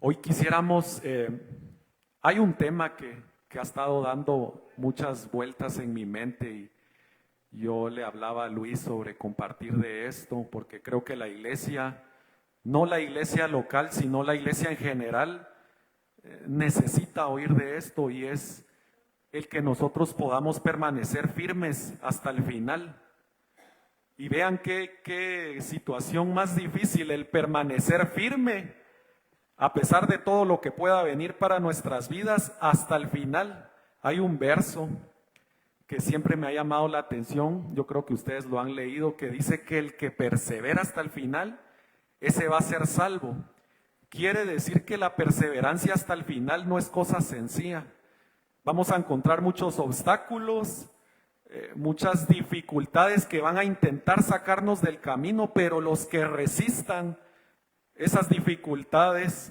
Hoy quisiéramos, hay un tema que ha estado dando muchas vueltas en mi mente y yo le hablaba a Luis sobre compartir de esto, porque creo que la iglesia, no la iglesia local, sino la iglesia en general, necesita oír de esto y es el que nosotros podamos permanecer firmes hasta el final. Y vean qué situación más difícil el permanecer firme a pesar de todo lo que pueda venir para nuestras vidas hasta el final. Hay un verso que siempre me ha llamado la atención, yo creo que ustedes lo han leído, que dice que el que persevera hasta el final, ese va a ser salvo. Quiere decir que la perseverancia hasta el final no es cosa sencilla. Vamos a encontrar muchos obstáculos, muchas dificultades que van a intentar sacarnos del camino, pero los que resistan esas dificultades,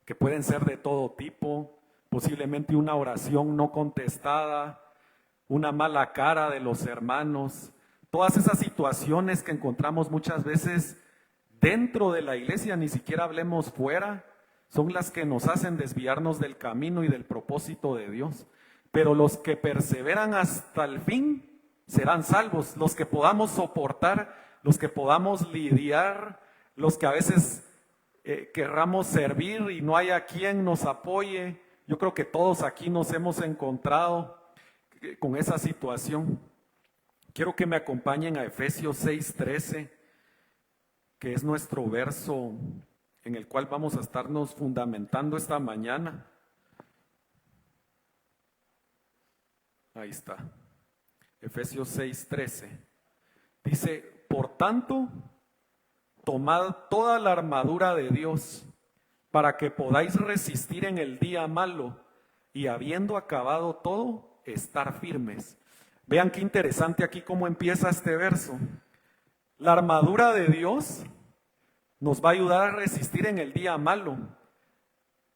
que pueden ser de todo tipo, posiblemente una oración no contestada, una mala cara de los hermanos, todas esas situaciones que encontramos muchas veces dentro de la iglesia, ni siquiera hablemos fuera, son las que nos hacen desviarnos del camino y del propósito de Dios. Pero los que perseveran hasta el fin serán salvos, los que podamos soportar, los que podamos lidiar, los que a veces querramos servir y no haya quien nos apoye. Yo creo que todos aquí nos hemos encontrado con esa situación. Quiero que me acompañen a Efesios 6:13, que es nuestro verso en el cual vamos a estarnos fundamentando esta mañana. Ahí está. Efesios 6:13. Dice, por tanto, tomad toda la armadura de Dios para que podáis resistir en el día malo y habiendo acabado todo, estar firmes. Vean qué interesante aquí cómo empieza este verso. La armadura de Dios nos va a ayudar a resistir en el día malo.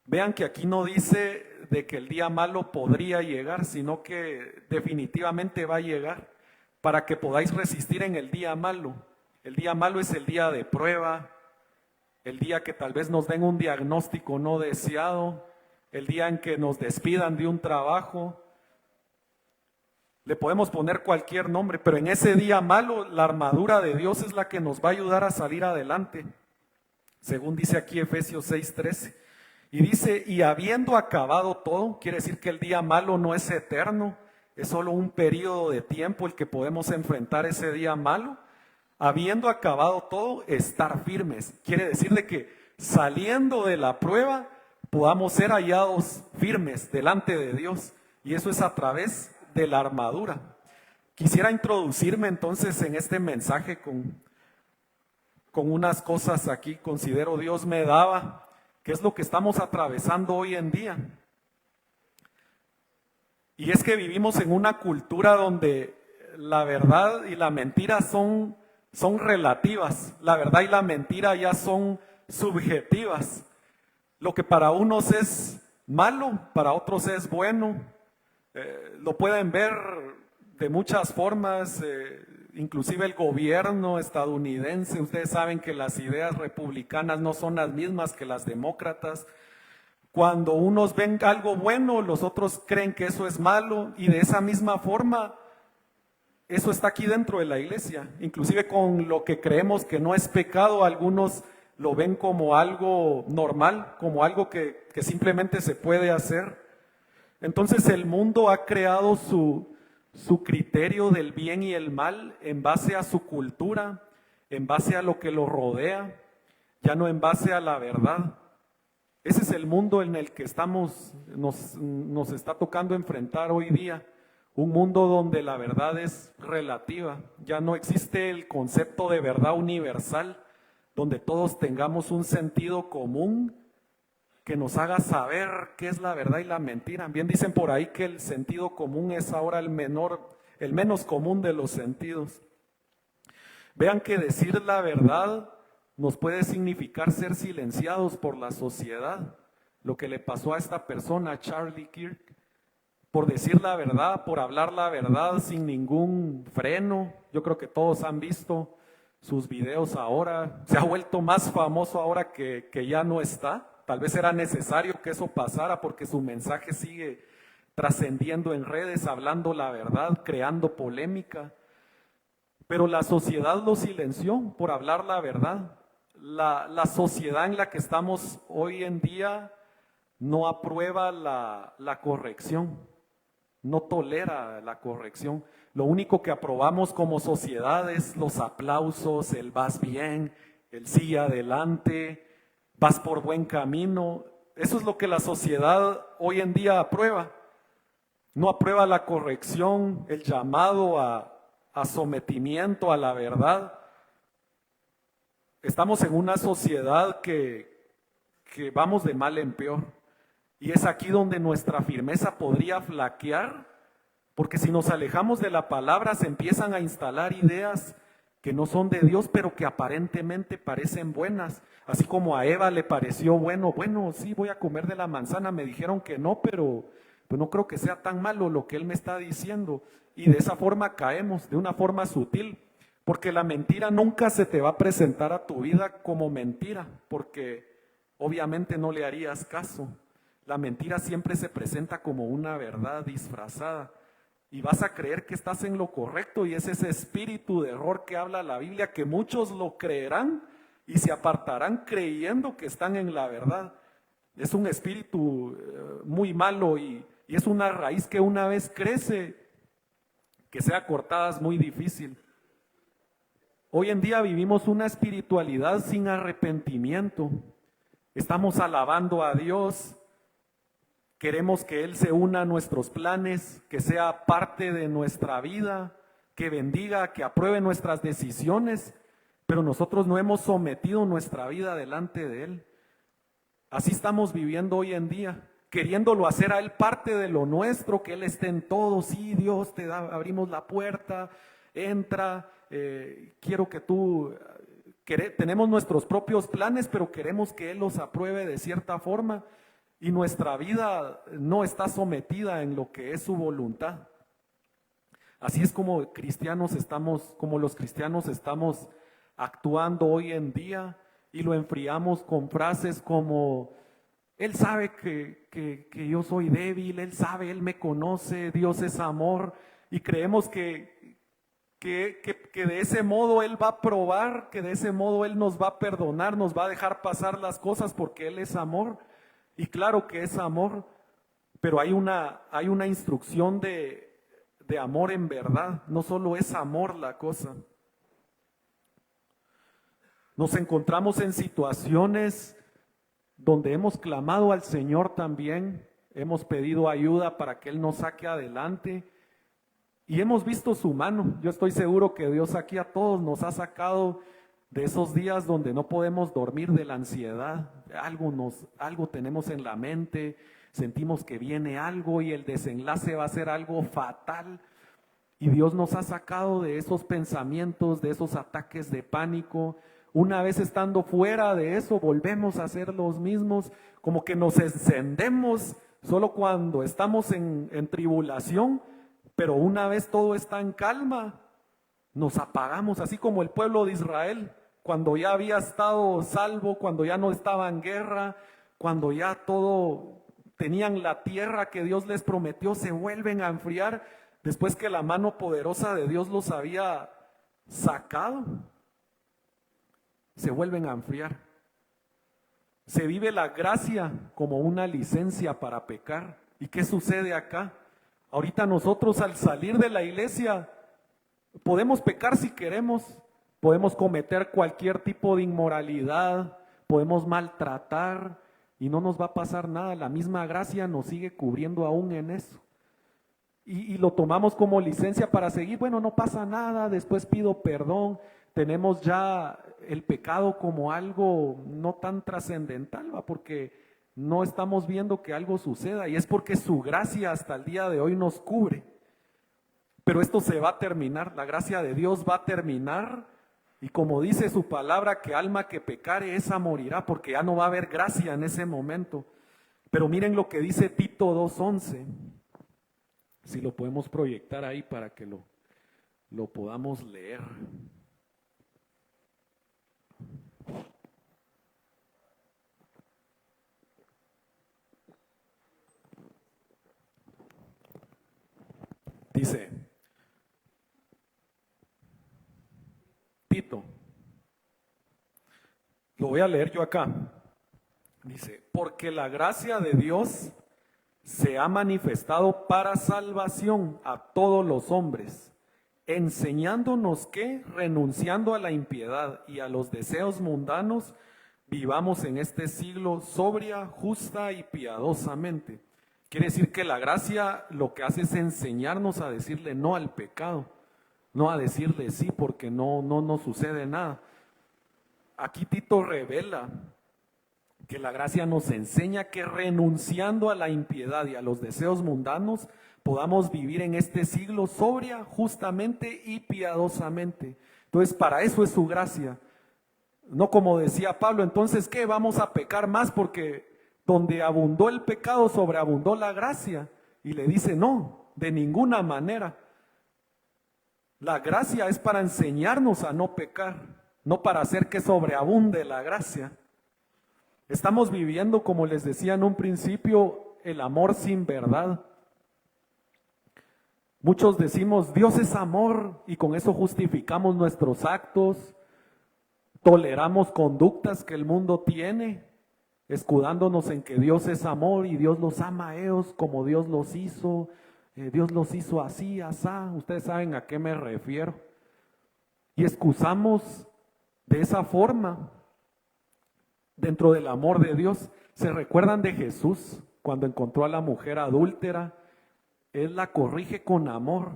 Vean que aquí no dice de que el día malo podría llegar, sino que definitivamente va a llegar para que podáis resistir en el día malo. El día malo es el día de prueba, el día que tal vez nos den un diagnóstico no deseado, el día en que nos despidan de un trabajo. Le podemos poner cualquier nombre, pero en ese día malo la armadura de Dios es la que nos va a ayudar a salir adelante, según dice aquí Efesios 6:13. Y dice, y habiendo acabado todo, quiere decir que el día malo no es eterno, es solo un periodo de tiempo el que podemos enfrentar ese día malo. Habiendo acabado todo, estar firmes. Quiere decir de que saliendo de la prueba podamos ser hallados firmes delante de Dios. Y eso es a través de la armadura. Quisiera introducirme entonces en este mensaje con unas cosas aquí, considero Dios me daba, que es lo que estamos atravesando hoy en día. Y es que vivimos en una cultura donde la verdad y la mentira son relativas. La verdad y la mentira ya son subjetivas. Lo que para unos es malo, para otros es bueno. Lo pueden ver de muchas formas, inclusive el gobierno estadounidense. Ustedes saben que las ideas republicanas no son las mismas que las demócratas. Cuando unos ven algo bueno, los otros creen que eso es malo, y de esa misma forma eso está aquí dentro de la iglesia. Inclusive con lo que creemos que no es pecado, algunos lo ven como algo normal, como algo que simplemente se puede hacer. Entonces el mundo ha creado su criterio del bien y el mal en base a su cultura, en base a lo que lo rodea, ya no en base a la verdad. Ese es el mundo en el que nos está tocando enfrentar hoy día. Un mundo donde la verdad es relativa, ya no existe el concepto de verdad universal, donde todos tengamos un sentido común que nos haga saber qué es la verdad y la mentira. Bien dicen por ahí que el sentido común es ahora el menos común de los sentidos. Vean que decir la verdad nos puede significar ser silenciados por la sociedad. Lo que le pasó a esta persona, Charlie Kirk, por decir la verdad, por hablar la verdad sin ningún freno. Yo creo que todos han visto sus videos ahora. Se ha vuelto más famoso ahora que ya no está. Tal vez era necesario que eso pasara porque su mensaje sigue trascendiendo en redes, hablando la verdad, creando polémica. Pero la sociedad lo silenció por hablar la verdad. La sociedad en la que estamos hoy en día no aprueba la corrección, no tolera la corrección. Lo único que aprobamos como sociedad es los aplausos, el vas bien, el sigue adelante, vas por buen camino. Eso es lo que la sociedad hoy en día aprueba. No aprueba la corrección, el llamado a sometimiento a la verdad. Estamos en una sociedad que vamos de mal en peor. Y es aquí donde nuestra firmeza podría flaquear, porque si nos alejamos de la palabra se empiezan a instalar ideas que no son de Dios, pero que aparentemente parecen buenas. Así como a Eva le pareció bueno, sí voy a comer de la manzana, me dijeron que no, pero pues no creo que sea tan malo lo que él me está diciendo. Y de esa forma caemos, de una forma sutil, porque la mentira nunca se te va a presentar a tu vida como mentira, porque obviamente no le harías caso. La mentira siempre se presenta como una verdad disfrazada y vas a creer que estás en lo correcto, y es ese espíritu de error que habla la Biblia, que muchos lo creerán y se apartarán creyendo que están en la verdad. Es un espíritu muy malo y es una raíz que una vez crece, que sea cortada es muy difícil. Hoy en día vivimos una espiritualidad sin arrepentimiento. Estamos alabando a Dios. Queremos que Él se una a nuestros planes, que sea parte de nuestra vida, que bendiga, que apruebe nuestras decisiones, pero nosotros no hemos sometido nuestra vida delante de Él. Así estamos viviendo hoy en día, queriéndolo hacer a Él parte de lo nuestro, que Él esté en todo. Sí, Dios, abrimos la puerta, entra, quiero que tú... Tenemos nuestros propios planes, pero queremos que Él los apruebe de cierta forma. Y nuestra vida no está sometida en lo que es su voluntad. Así es como los cristianos estamos actuando hoy en día, y lo enfriamos con frases como: Él sabe que yo soy débil, Él sabe, Él me conoce, Dios es amor, y creemos que de ese modo Él va a probar, que de ese modo Él nos va a perdonar, nos va a dejar pasar las cosas porque Él es amor. Y claro que es amor, pero hay una instrucción de amor en verdad, no solo es amor la cosa. Nos encontramos en situaciones donde hemos clamado al Señor también, hemos pedido ayuda para que Él nos saque adelante y hemos visto su mano. Yo estoy seguro que Dios aquí a todos nos ha sacado de esos días donde no podemos dormir de la ansiedad. Algo tenemos en la mente, sentimos que viene algo y el desenlace va a ser algo fatal. Y Dios nos ha sacado de esos pensamientos, de esos ataques de pánico. Una vez estando fuera de eso, volvemos a ser los mismos, como que nos encendemos solo cuando estamos en tribulación, pero una vez todo está en calma, nos apagamos, así como el pueblo de Israel, cuando ya había estado salvo, cuando ya no estaba en guerra, cuando ya todo tenían la tierra que Dios les prometió, se vuelven a enfriar después que la mano poderosa de Dios los había sacado. Se vuelven a enfriar. Se vive la gracia como una licencia para pecar. ¿Y qué sucede acá? Ahorita nosotros, al salir de la iglesia, podemos pecar si queremos, podemos cometer cualquier tipo de inmoralidad, podemos maltratar y no nos va a pasar nada. La misma gracia nos sigue cubriendo aún en eso. Y lo tomamos como licencia para seguir. Bueno, no pasa nada, después pido perdón. Tenemos ya el pecado como algo no tan trascendental, ¿va? Porque no estamos viendo que algo suceda, y es porque su gracia hasta el día de hoy nos cubre. Pero esto se va a terminar, la gracia de Dios va a terminar, y como dice su palabra, que alma que pecare esa morirá, porque ya no va a haber gracia en ese momento. Pero miren lo que dice Tito 2:11, si lo podemos proyectar ahí para que lo podamos leer. Dice, Tito, lo voy a leer yo acá. Dice, porque la gracia de Dios se ha manifestado para salvación a todos los hombres, enseñándonos que, renunciando a la impiedad y a los deseos mundanos, vivamos en este siglo sobria, justa y piadosamente. Quiere decir que la gracia lo que hace es enseñarnos a decirle no al pecado, no a decirle sí porque no nos sucede nada. Aquí Tito revela que la gracia nos enseña que renunciando a la impiedad y a los deseos mundanos, podamos vivir en este siglo sobria, justamente y piadosamente. Entonces, para eso es su gracia. No como decía Pablo, entonces, ¿qué? Vamos a pecar más porque donde abundó el pecado, sobreabundó la gracia. Y le dice, no, de ninguna manera. La gracia es para enseñarnos a no pecar, no para hacer que sobreabunde la gracia. Estamos viviendo, como les decía en un principio, el amor sin verdad. Muchos decimos, Dios es amor, y con eso justificamos nuestros actos, toleramos conductas que el mundo tiene, escudándonos en que Dios es amor y Dios los ama a ellos como Dios los hizo así, asá. Ustedes saben a qué me refiero. Y excusamos de esa forma dentro del amor de Dios. ¿Se recuerdan de Jesús cuando encontró a la mujer adúltera? Él la corrige con amor,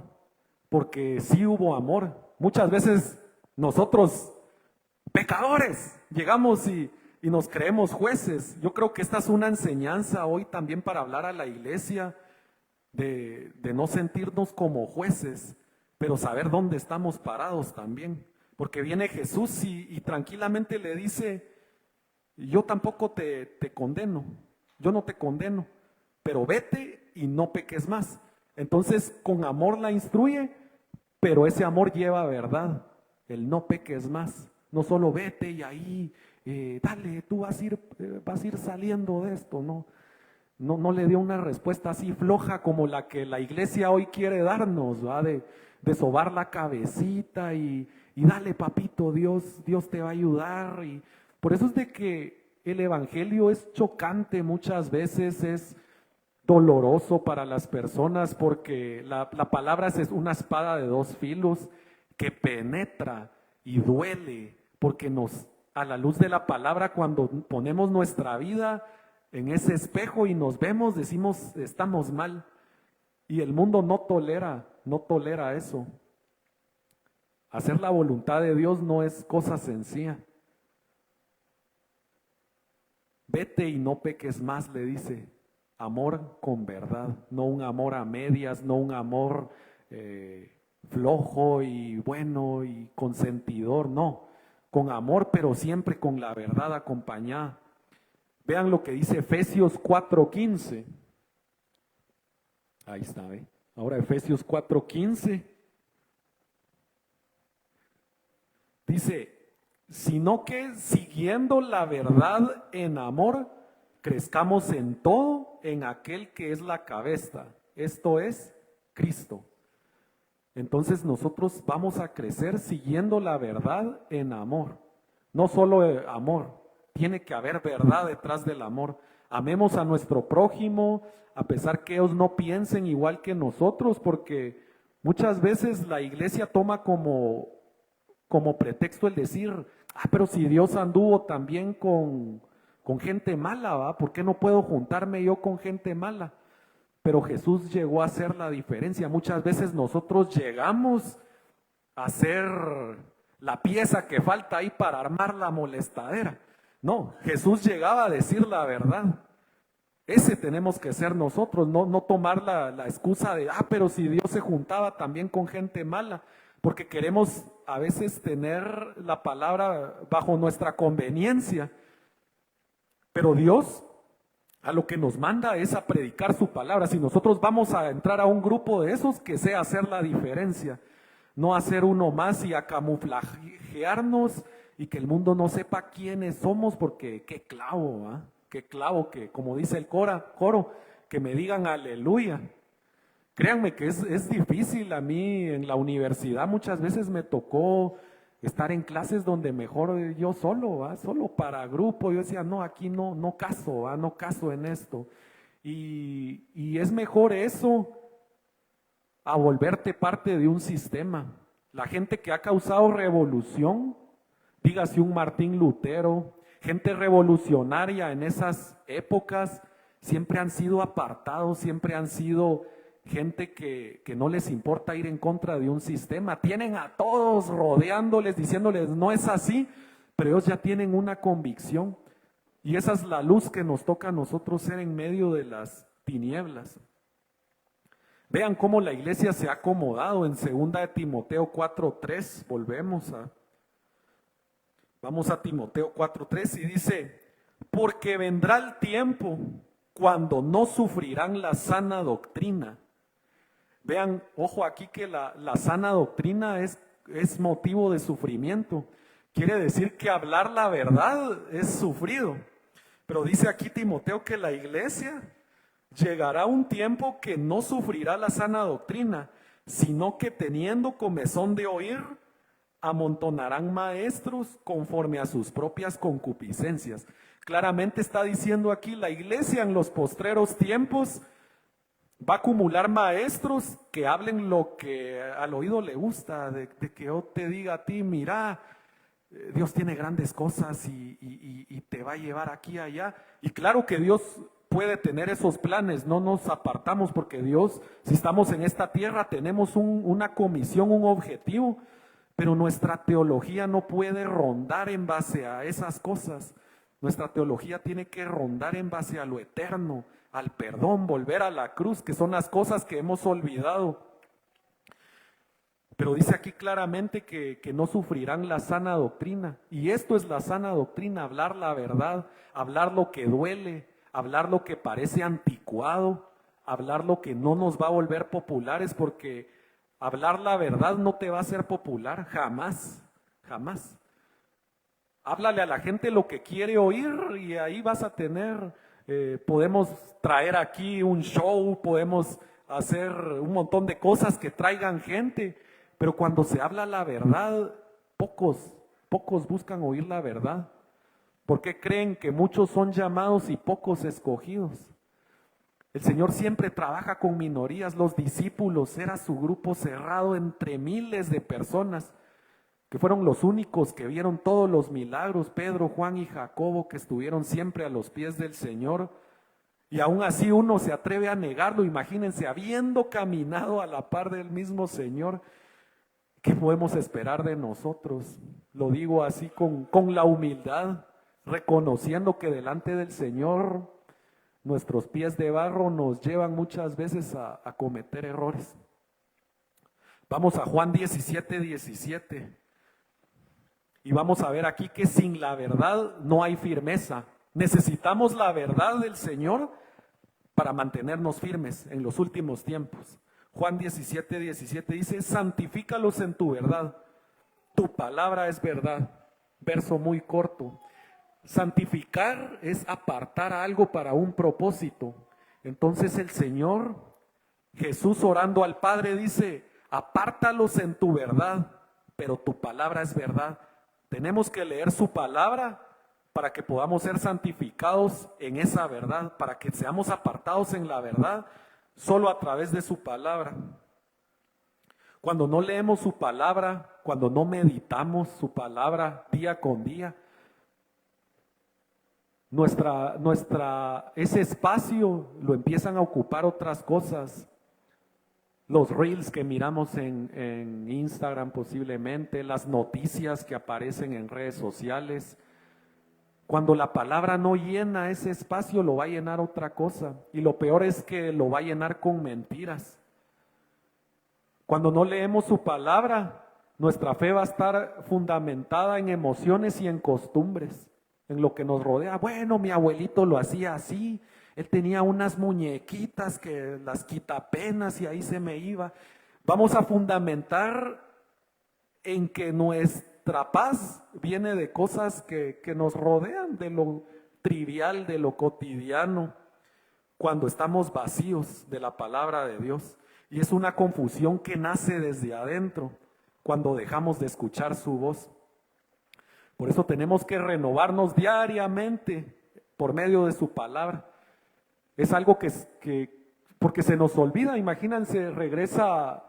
porque sí hubo amor. Muchas veces nosotros, pecadores, llegamos y nos creemos jueces. Yo creo que esta es una enseñanza hoy también para hablar a la iglesia de no sentirnos como jueces, pero saber dónde estamos parados también. Porque viene Jesús y tranquilamente le dice, yo tampoco te condeno, yo no te condeno, pero vete y no peques más. Entonces con amor la instruye, pero ese amor lleva verdad, el no peques más. No solo vete y ahí, dale, tú vas a ir saliendo de esto, no le dio una respuesta así floja como la que la iglesia hoy quiere darnos, ¿va? De sobar la cabecita y dale papito, Dios te va a ayudar. Y por eso es de que el evangelio es chocante muchas veces, es doloroso para las personas porque la palabra es una espada de dos filos que penetra y duele, porque a la luz de la palabra, cuando ponemos nuestra vida en ese espejo y nos vemos, decimos, estamos mal. Y el mundo no tolera eso. Hacer la voluntad de Dios no es cosa sencilla. Vete y no peques más, le dice. Amor con verdad, no un amor a medias, no un amor flojo y bueno y consentidor, no. Con amor, pero siempre con la verdad acompañada. Vean lo que dice Efesios 4:15. Ahí está, ¿ve? Ahora Efesios 4:15. Dice, sino que siguiendo la verdad en amor, crezcamos en todo en aquel que es la cabeza, esto es Cristo. Entonces nosotros vamos a crecer siguiendo la verdad en amor. No solo amor, tiene que haber verdad detrás del amor. Amemos a nuestro prójimo, a pesar que ellos no piensen igual que nosotros, porque muchas veces la iglesia toma como pretexto el decir, pero si Dios anduvo también con gente mala, ¿va? ¿Por qué no puedo juntarme yo con gente mala? Pero Jesús llegó a hacer la diferencia. Muchas veces nosotros llegamos a ser la pieza que falta ahí para armar la molestadera. No, Jesús llegaba a decir la verdad. Ese tenemos que ser nosotros, no tomar la excusa de, pero si Dios se juntaba también con gente mala, porque queremos a veces tener la palabra bajo nuestra conveniencia. Pero Dios a lo que nos manda es a predicar su palabra. Si nosotros vamos a entrar a un grupo de esos, que sea hacer la diferencia, no hacer uno más y a camuflajearnos y que el mundo no sepa quiénes somos, porque qué clavo, ¿eh? Qué clavo que, como dice el coro, que me digan aleluya. Créanme que es difícil. A mí en la universidad muchas veces me tocó estar en clases donde mejor yo solo, ¿va? Solo para grupo. Yo decía, no, aquí no caso, ¿va? No caso en esto. Y es mejor eso a volverte parte de un sistema. La gente que ha causado revolución, dígase un Martín Lutero, gente revolucionaria en esas épocas, siempre han sido apartados, siempre han sido gente que no les importa ir en contra de un sistema. Tienen a todos rodeándoles, diciéndoles, no es así, pero ellos ya tienen una convicción. Y esa es la luz que nos toca a nosotros ser en medio de las tinieblas. Vean cómo la iglesia se ha acomodado en 2 de Timoteo 4:3. Vamos a Timoteo 4:3 y dice, porque vendrá el tiempo cuando no sufrirán la sana doctrina. Vean, ojo aquí que la sana doctrina es motivo de sufrimiento. Quiere decir que hablar la verdad es sufrido. Pero dice aquí Timoteo que la iglesia llegará un tiempo que no sufrirá la sana doctrina, sino que teniendo comezón de oír, amontonarán maestros conforme a sus propias concupiscencias. Claramente está diciendo aquí la iglesia en los postreros tiempos va a acumular maestros que hablen lo que al oído le gusta, de que yo te diga a ti, mira, Dios tiene grandes cosas y te va a llevar aquí y allá. Y claro que Dios puede tener esos planes, no nos apartamos porque Dios, si estamos en esta tierra, tenemos una comisión, un objetivo, pero nuestra teología no puede rondar en base a esas cosas. Nuestra teología tiene que rondar en base a lo eterno, al perdón, volver a la cruz, que son las cosas que hemos olvidado. Pero dice aquí claramente que no sufrirán la sana doctrina. Y esto es la sana doctrina, hablar la verdad, hablar lo que duele, hablar lo que parece anticuado, hablar lo que no nos va a volver populares, porque hablar la verdad no te va a hacer popular, jamás, jamás. Háblale a la gente lo que quiere oír y ahí vas a tener, podemos traer aquí un show, podemos hacer un montón de cosas que traigan gente, pero cuando se habla la verdad, pocos buscan oír la verdad. ¿Por qué creen que muchos son llamados y pocos escogidos? El Señor siempre trabaja con minorías. Los discípulos era su grupo cerrado entre miles de personas, que fueron los únicos que vieron todos los milagros, Pedro, Juan y Jacobo, que estuvieron siempre a los pies del Señor. Y aún así uno se atreve a negarlo. Imagínense, habiendo caminado a la par del mismo Señor, ¿qué podemos esperar de nosotros? Lo digo así con la humildad, reconociendo que delante del Señor nuestros pies de barro nos llevan muchas veces a cometer errores. Vamos a Juan 17:17 y vamos a ver aquí que sin la verdad no hay firmeza. Necesitamos la verdad del Señor para mantenernos firmes en los últimos tiempos. Juan 17:17 dice, santifícalos en tu verdad, tu palabra es verdad. Verso muy corto. Santificar es apartar algo para un propósito. Entonces el Señor, Jesús orando al Padre dice, apártalos en tu verdad, pero tu palabra es verdad. Tenemos que leer su palabra para que podamos ser santificados en esa verdad, para que seamos apartados en la verdad, solo a través de su palabra. Cuando no leemos su palabra, cuando no meditamos su palabra día con día, ese espacio lo empiezan a ocupar otras cosas. Los reels que miramos en Instagram posiblemente, las noticias que aparecen en redes sociales. Cuando la palabra no llena ese espacio, lo va a llenar otra cosa. Y lo peor es que lo va a llenar con mentiras. Cuando no leemos su palabra, nuestra fe va a estar fundamentada en emociones y en costumbres, en lo que nos rodea. Bueno, mi abuelito lo hacía así, él tenía unas muñequitas que las quitapenas y ahí se me iba. Vamos a fundamentar en que nuestra paz viene de cosas que nos rodean, de lo trivial, de lo cotidiano, cuando estamos vacíos de la palabra de Dios. Y es una confusión que nace desde adentro cuando dejamos de escuchar su voz. Por eso tenemos que renovarnos diariamente por medio de su palabra. Es algo porque se nos olvida. Imagínense, regresa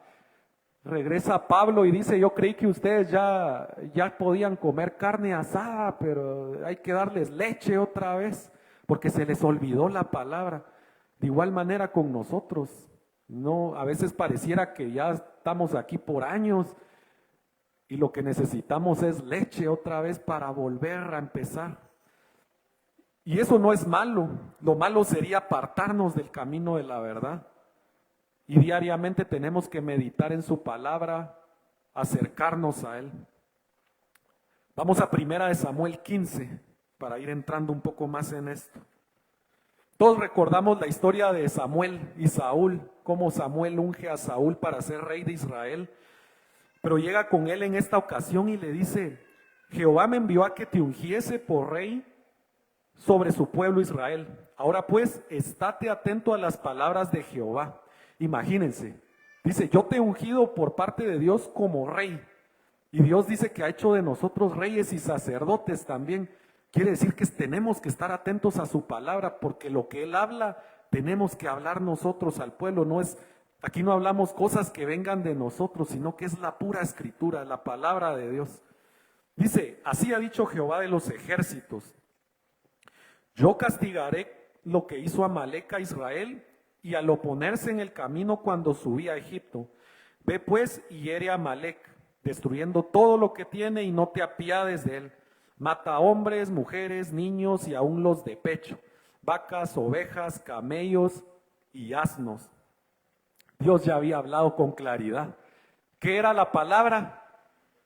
Pablo y dice: yo creí que ustedes ya podían comer carne asada, pero hay que darles leche otra vez, porque se les olvidó la palabra. De igual manera con nosotros, no, a veces pareciera que ya estamos aquí por años y lo que necesitamos es leche otra vez para volver a empezar. Y eso no es malo. Lo malo sería apartarnos del camino de la verdad. Y diariamente tenemos que meditar en su palabra, acercarnos a él. Vamos a 1 Samuel 15 para ir entrando un poco más en esto. Todos recordamos la historia de Samuel y Saúl, cómo Samuel unge a Saúl para ser rey de Israel. Pero llega con él en esta ocasión y le dice: Jehová me envió a que te ungiese por rey sobre su pueblo Israel. Ahora pues, estate atento a las palabras de Jehová. Imagínense, dice: yo te he ungido por parte de Dios como rey. Y Dios dice que ha hecho de nosotros reyes y sacerdotes también. Quiere decir que tenemos que estar atentos a su palabra, porque lo que Él habla, tenemos que hablar nosotros al pueblo. Aquí no hablamos cosas que vengan de nosotros, sino que es la pura escritura, la palabra de Dios. Dice: así ha dicho Jehová de los ejércitos: yo castigaré lo que hizo Amalec a Israel y al oponerse en el camino cuando subí a Egipto. Ve pues y hiere a Amalec, destruyendo todo lo que tiene, y no te apiades de él. Mata a hombres, mujeres, niños y aún los de pecho, vacas, ovejas, camellos y asnos. Dios ya había hablado con claridad. ¿Qué era la palabra?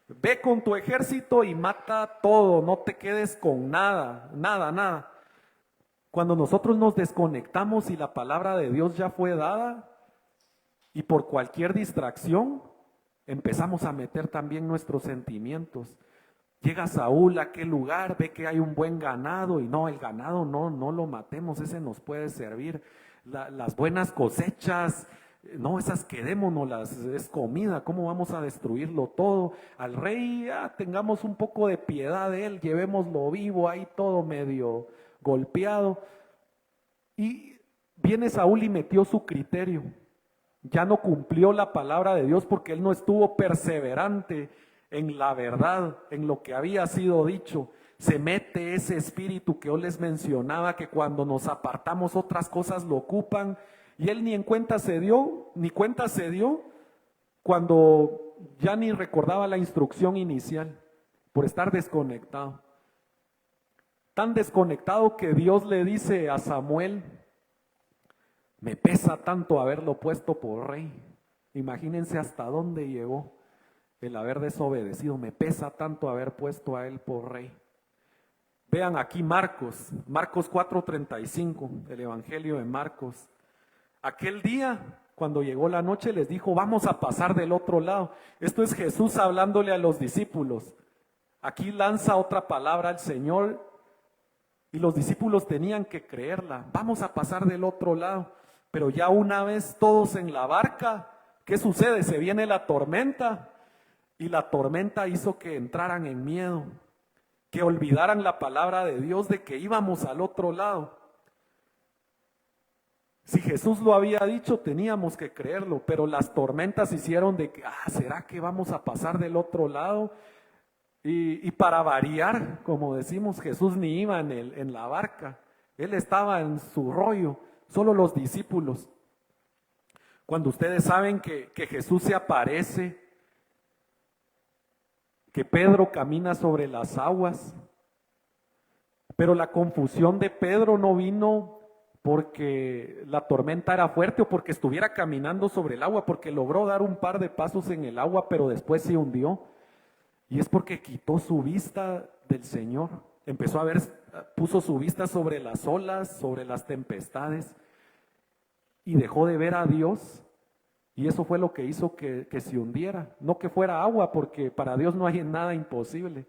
Ve con tu ejército y mata todo, no te quedes con nada, nada. Cuando nosotros nos desconectamos y la palabra de Dios ya fue dada, y por cualquier distracción empezamos a meter también nuestros sentimientos. Llega Saúl a aquel lugar, ve que hay un buen ganado y no, el ganado no lo matemos, ese nos puede servir. Las buenas cosechas, no, esas quedémonos, es comida, ¿cómo vamos a destruirlo todo? Al rey, tengamos un poco de piedad de él, llevémoslo vivo, ahí todo medio golpeado. Y viene Saúl y metió su criterio. Ya no cumplió la palabra de Dios porque él no estuvo perseverante en la verdad, en lo que había sido dicho. Se mete ese espíritu que yo les mencionaba, que cuando nos apartamos otras cosas lo ocupan, y él ni cuenta se dio cuando ya ni recordaba la instrucción inicial, por estar desconectado. Tan desconectado que Dios le dice a Samuel: me pesa tanto haberlo puesto por rey. Imagínense hasta dónde llegó el haber desobedecido. Me pesa tanto haber puesto a él por rey. Vean aquí Marcos 4:35, el Evangelio de Marcos. Aquel día, cuando llegó la noche, les dijo: vamos a pasar del otro lado. Esto es Jesús hablándole a los discípulos. Aquí lanza otra palabra al Señor y los discípulos tenían que creerla. Vamos a pasar del otro lado. Pero ya una vez todos en la barca, ¿qué sucede? Se viene la tormenta, y la tormenta hizo que entraran en miedo, que olvidaran la palabra de Dios de que íbamos al otro lado. Si Jesús lo había dicho, teníamos que creerlo, pero las tormentas hicieron de que, ¿será que vamos a pasar del otro lado? Y para variar, como decimos, Jesús ni iba en la barca, él estaba en su rollo, solo los discípulos. Cuando ustedes saben que Jesús se aparece, que Pedro camina sobre las aguas, pero la confusión de Pedro no vino porque la tormenta era fuerte o porque estuviera caminando sobre el agua, porque logró dar un par de pasos en el agua, pero después se hundió. Y es porque quitó su vista del Señor. Empezó a ver, puso su vista sobre las olas, sobre las tempestades, y dejó de ver a Dios. Y eso fue lo que hizo que se hundiera. No que fuera agua, porque para Dios no hay nada imposible.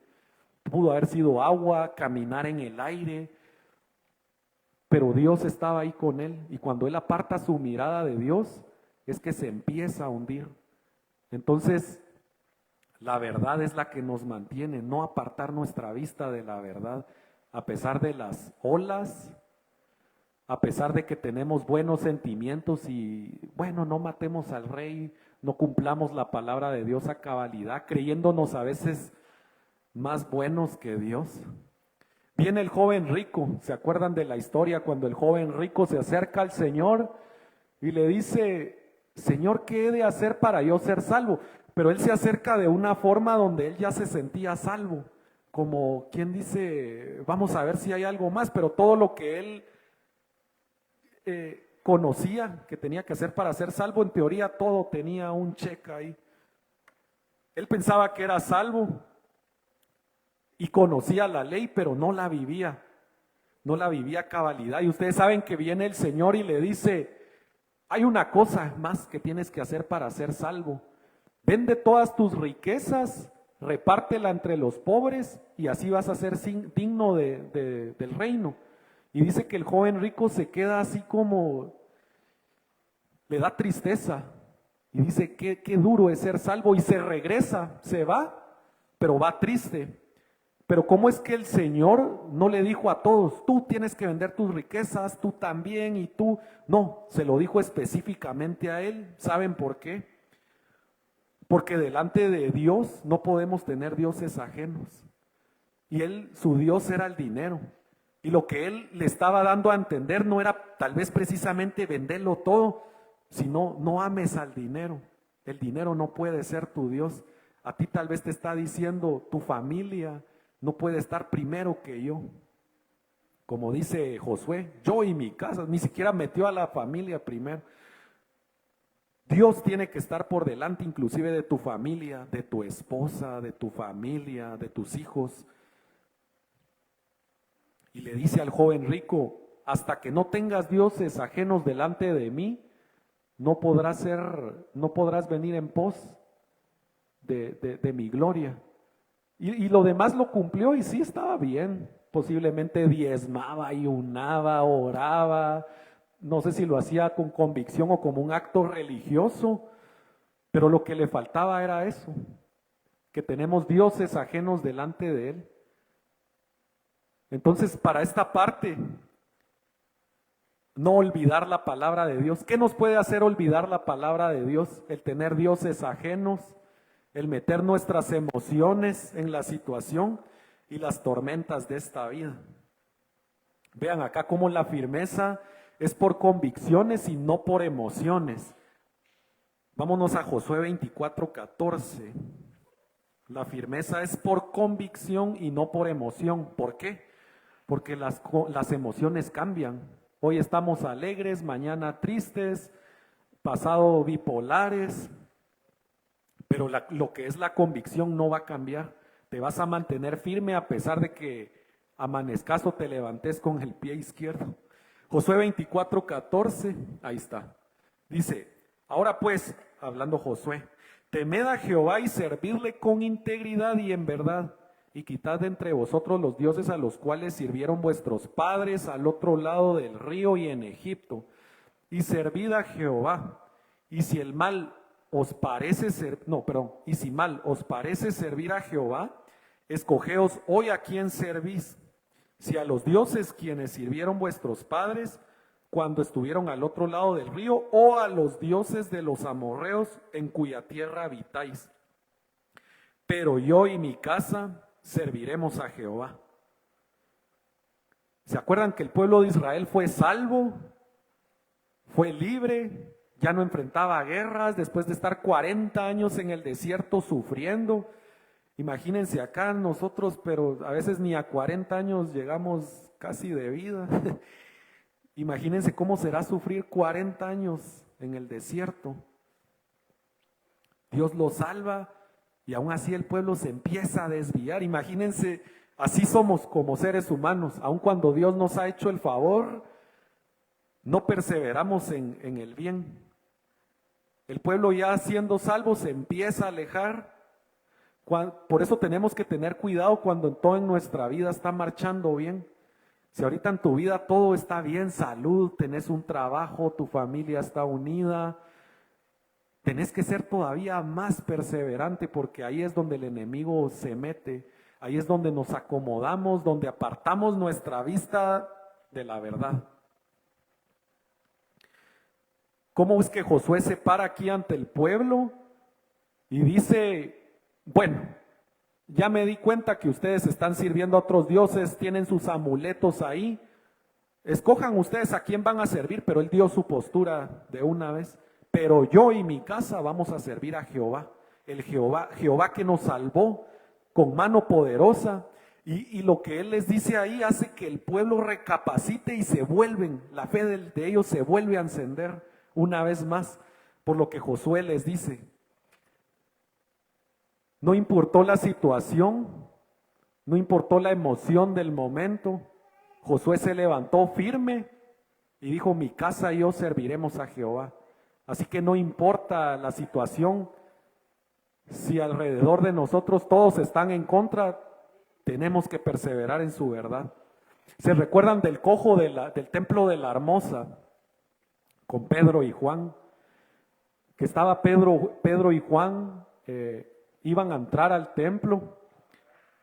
Pudo haber sido agua, caminar en el aire, pero Dios estaba ahí con él. Y cuando él aparta su mirada de Dios, es que se empieza a hundir. Entonces, la verdad es la que nos mantiene, no apartar nuestra vista de la verdad, a pesar de las olas, a pesar de que tenemos buenos sentimientos y, bueno, no matemos al rey, no cumplamos la palabra de Dios a cabalidad, creyéndonos a veces más buenos que Dios. Viene el joven rico, ¿se acuerdan de la historia cuando el joven rico se acerca al Señor y le dice, Señor, ¿qué he de hacer para yo ser salvo? Pero él se acerca de una forma donde él ya se sentía salvo, como quien dice, vamos a ver si hay algo más, pero todo lo que él conocía que tenía que hacer para ser salvo, en teoría todo tenía un cheque ahí. Él pensaba que era salvo y conocía la ley, pero no la vivía a cabalidad. Y ustedes saben que viene el Señor y le dice, hay una cosa más que tienes que hacer para ser salvo. Vende todas tus riquezas, repártela entre los pobres y así vas a ser digno del reino. Y dice que el joven rico se queda así como, le da tristeza. Y dice, qué duro es ser salvo. Y se regresa, se va, pero va triste. Pero ¿cómo es que el Señor no le dijo a todos, tú tienes que vender tus riquezas, tú también y tú? No, se lo dijo específicamente a él. ¿Saben por qué? Porque delante de Dios no podemos tener dioses ajenos. Y él, su Dios era el dinero. Y lo que él le estaba dando a entender no era tal vez precisamente venderlo todo, sino no ames al dinero. El dinero no puede ser tu Dios. A ti tal vez te está diciendo tu familia no puede estar primero que yo. Como dice Josué, yo y mi casa, ni siquiera metió a la familia primero. Dios tiene que estar por delante inclusive de tu familia, de tu esposa, de tu familia, de tus hijos. Y le dice al joven rico, hasta que no tengas dioses ajenos delante de mí, no podrás venir en pos de mi gloria. Y lo demás lo cumplió y sí estaba bien. Posiblemente diezmaba, ayunaba, oraba. No sé si lo hacía con convicción o como un acto religioso, pero lo que le faltaba era eso, que tenemos dioses ajenos delante de él. Entonces, para esta parte, no olvidar la palabra de Dios. ¿Qué nos puede hacer olvidar la palabra de Dios? El tener dioses ajenos, el meter nuestras emociones en la situación y las tormentas de esta vida. Vean acá cómo la firmeza es por convicciones y no por emociones. Vámonos a Josué 24:14. La firmeza es por convicción y no por emoción. ¿Por qué? Porque las emociones cambian. Hoy estamos alegres, mañana tristes, pasado bipolares, pero lo que es la convicción no va a cambiar. Te vas a mantener firme a pesar de que amanezcas o te levantes con el pie izquierdo. Josué 24:14, ahí está. Dice, ahora pues, hablando Josué, temed a Jehová y servidle con integridad y en verdad, y quitad de entre vosotros los dioses a los cuales sirvieron vuestros padres al otro lado del río y en Egipto, y servid a Jehová. Y si mal os parece servir a Jehová, escogeos hoy a quién servís, si a los dioses quienes sirvieron vuestros padres cuando estuvieron al otro lado del río, o a los dioses de los amorreos en cuya tierra habitáis. Pero yo y mi casa serviremos a Jehová. ¿Se acuerdan que el pueblo de Israel fue salvo? Fue libre, ya no enfrentaba guerras después de estar 40 años en el desierto sufriendo. Imagínense acá nosotros, pero a veces ni a 40 años llegamos casi de vida. Imagínense cómo será sufrir 40 años en el desierto. Dios lo salva y aún así el pueblo se empieza a desviar. Imagínense, así somos como seres humanos. Aun cuando Dios nos ha hecho el favor, no perseveramos en el bien. El pueblo ya siendo salvo se empieza a alejar. Por eso tenemos que tener cuidado cuando todo en nuestra vida está marchando bien. Si ahorita en tu vida todo está bien, salud, tenés un trabajo, tu familia está unida, tenés que ser todavía más perseverante, porque ahí es donde el enemigo se mete, ahí es donde nos acomodamos, donde apartamos nuestra vista de la verdad. ¿Cómo es que Josué se para aquí ante el pueblo y dice, bueno, ya me di cuenta que ustedes están sirviendo a otros dioses, tienen sus amuletos ahí, escojan ustedes a quién van a servir, pero él dio su postura de una vez. Pero yo y mi casa vamos a servir a Jehová, el Jehová que nos salvó con mano poderosa. Y lo que él les dice ahí hace que el pueblo recapacite y se vuelven, la fe de ellos se vuelve a encender una vez más, por lo que Josué les dice. No importó la situación, no importó la emoción del momento, Josué se levantó firme y dijo, mi casa y yo serviremos a Jehová. Así que no importa la situación, si alrededor de nosotros todos están en contra, tenemos que perseverar en su verdad. ¿Se recuerdan del cojo del templo de la Hermosa con Pedro y Juan? Que estaba Pedro y Juan, iban a entrar al templo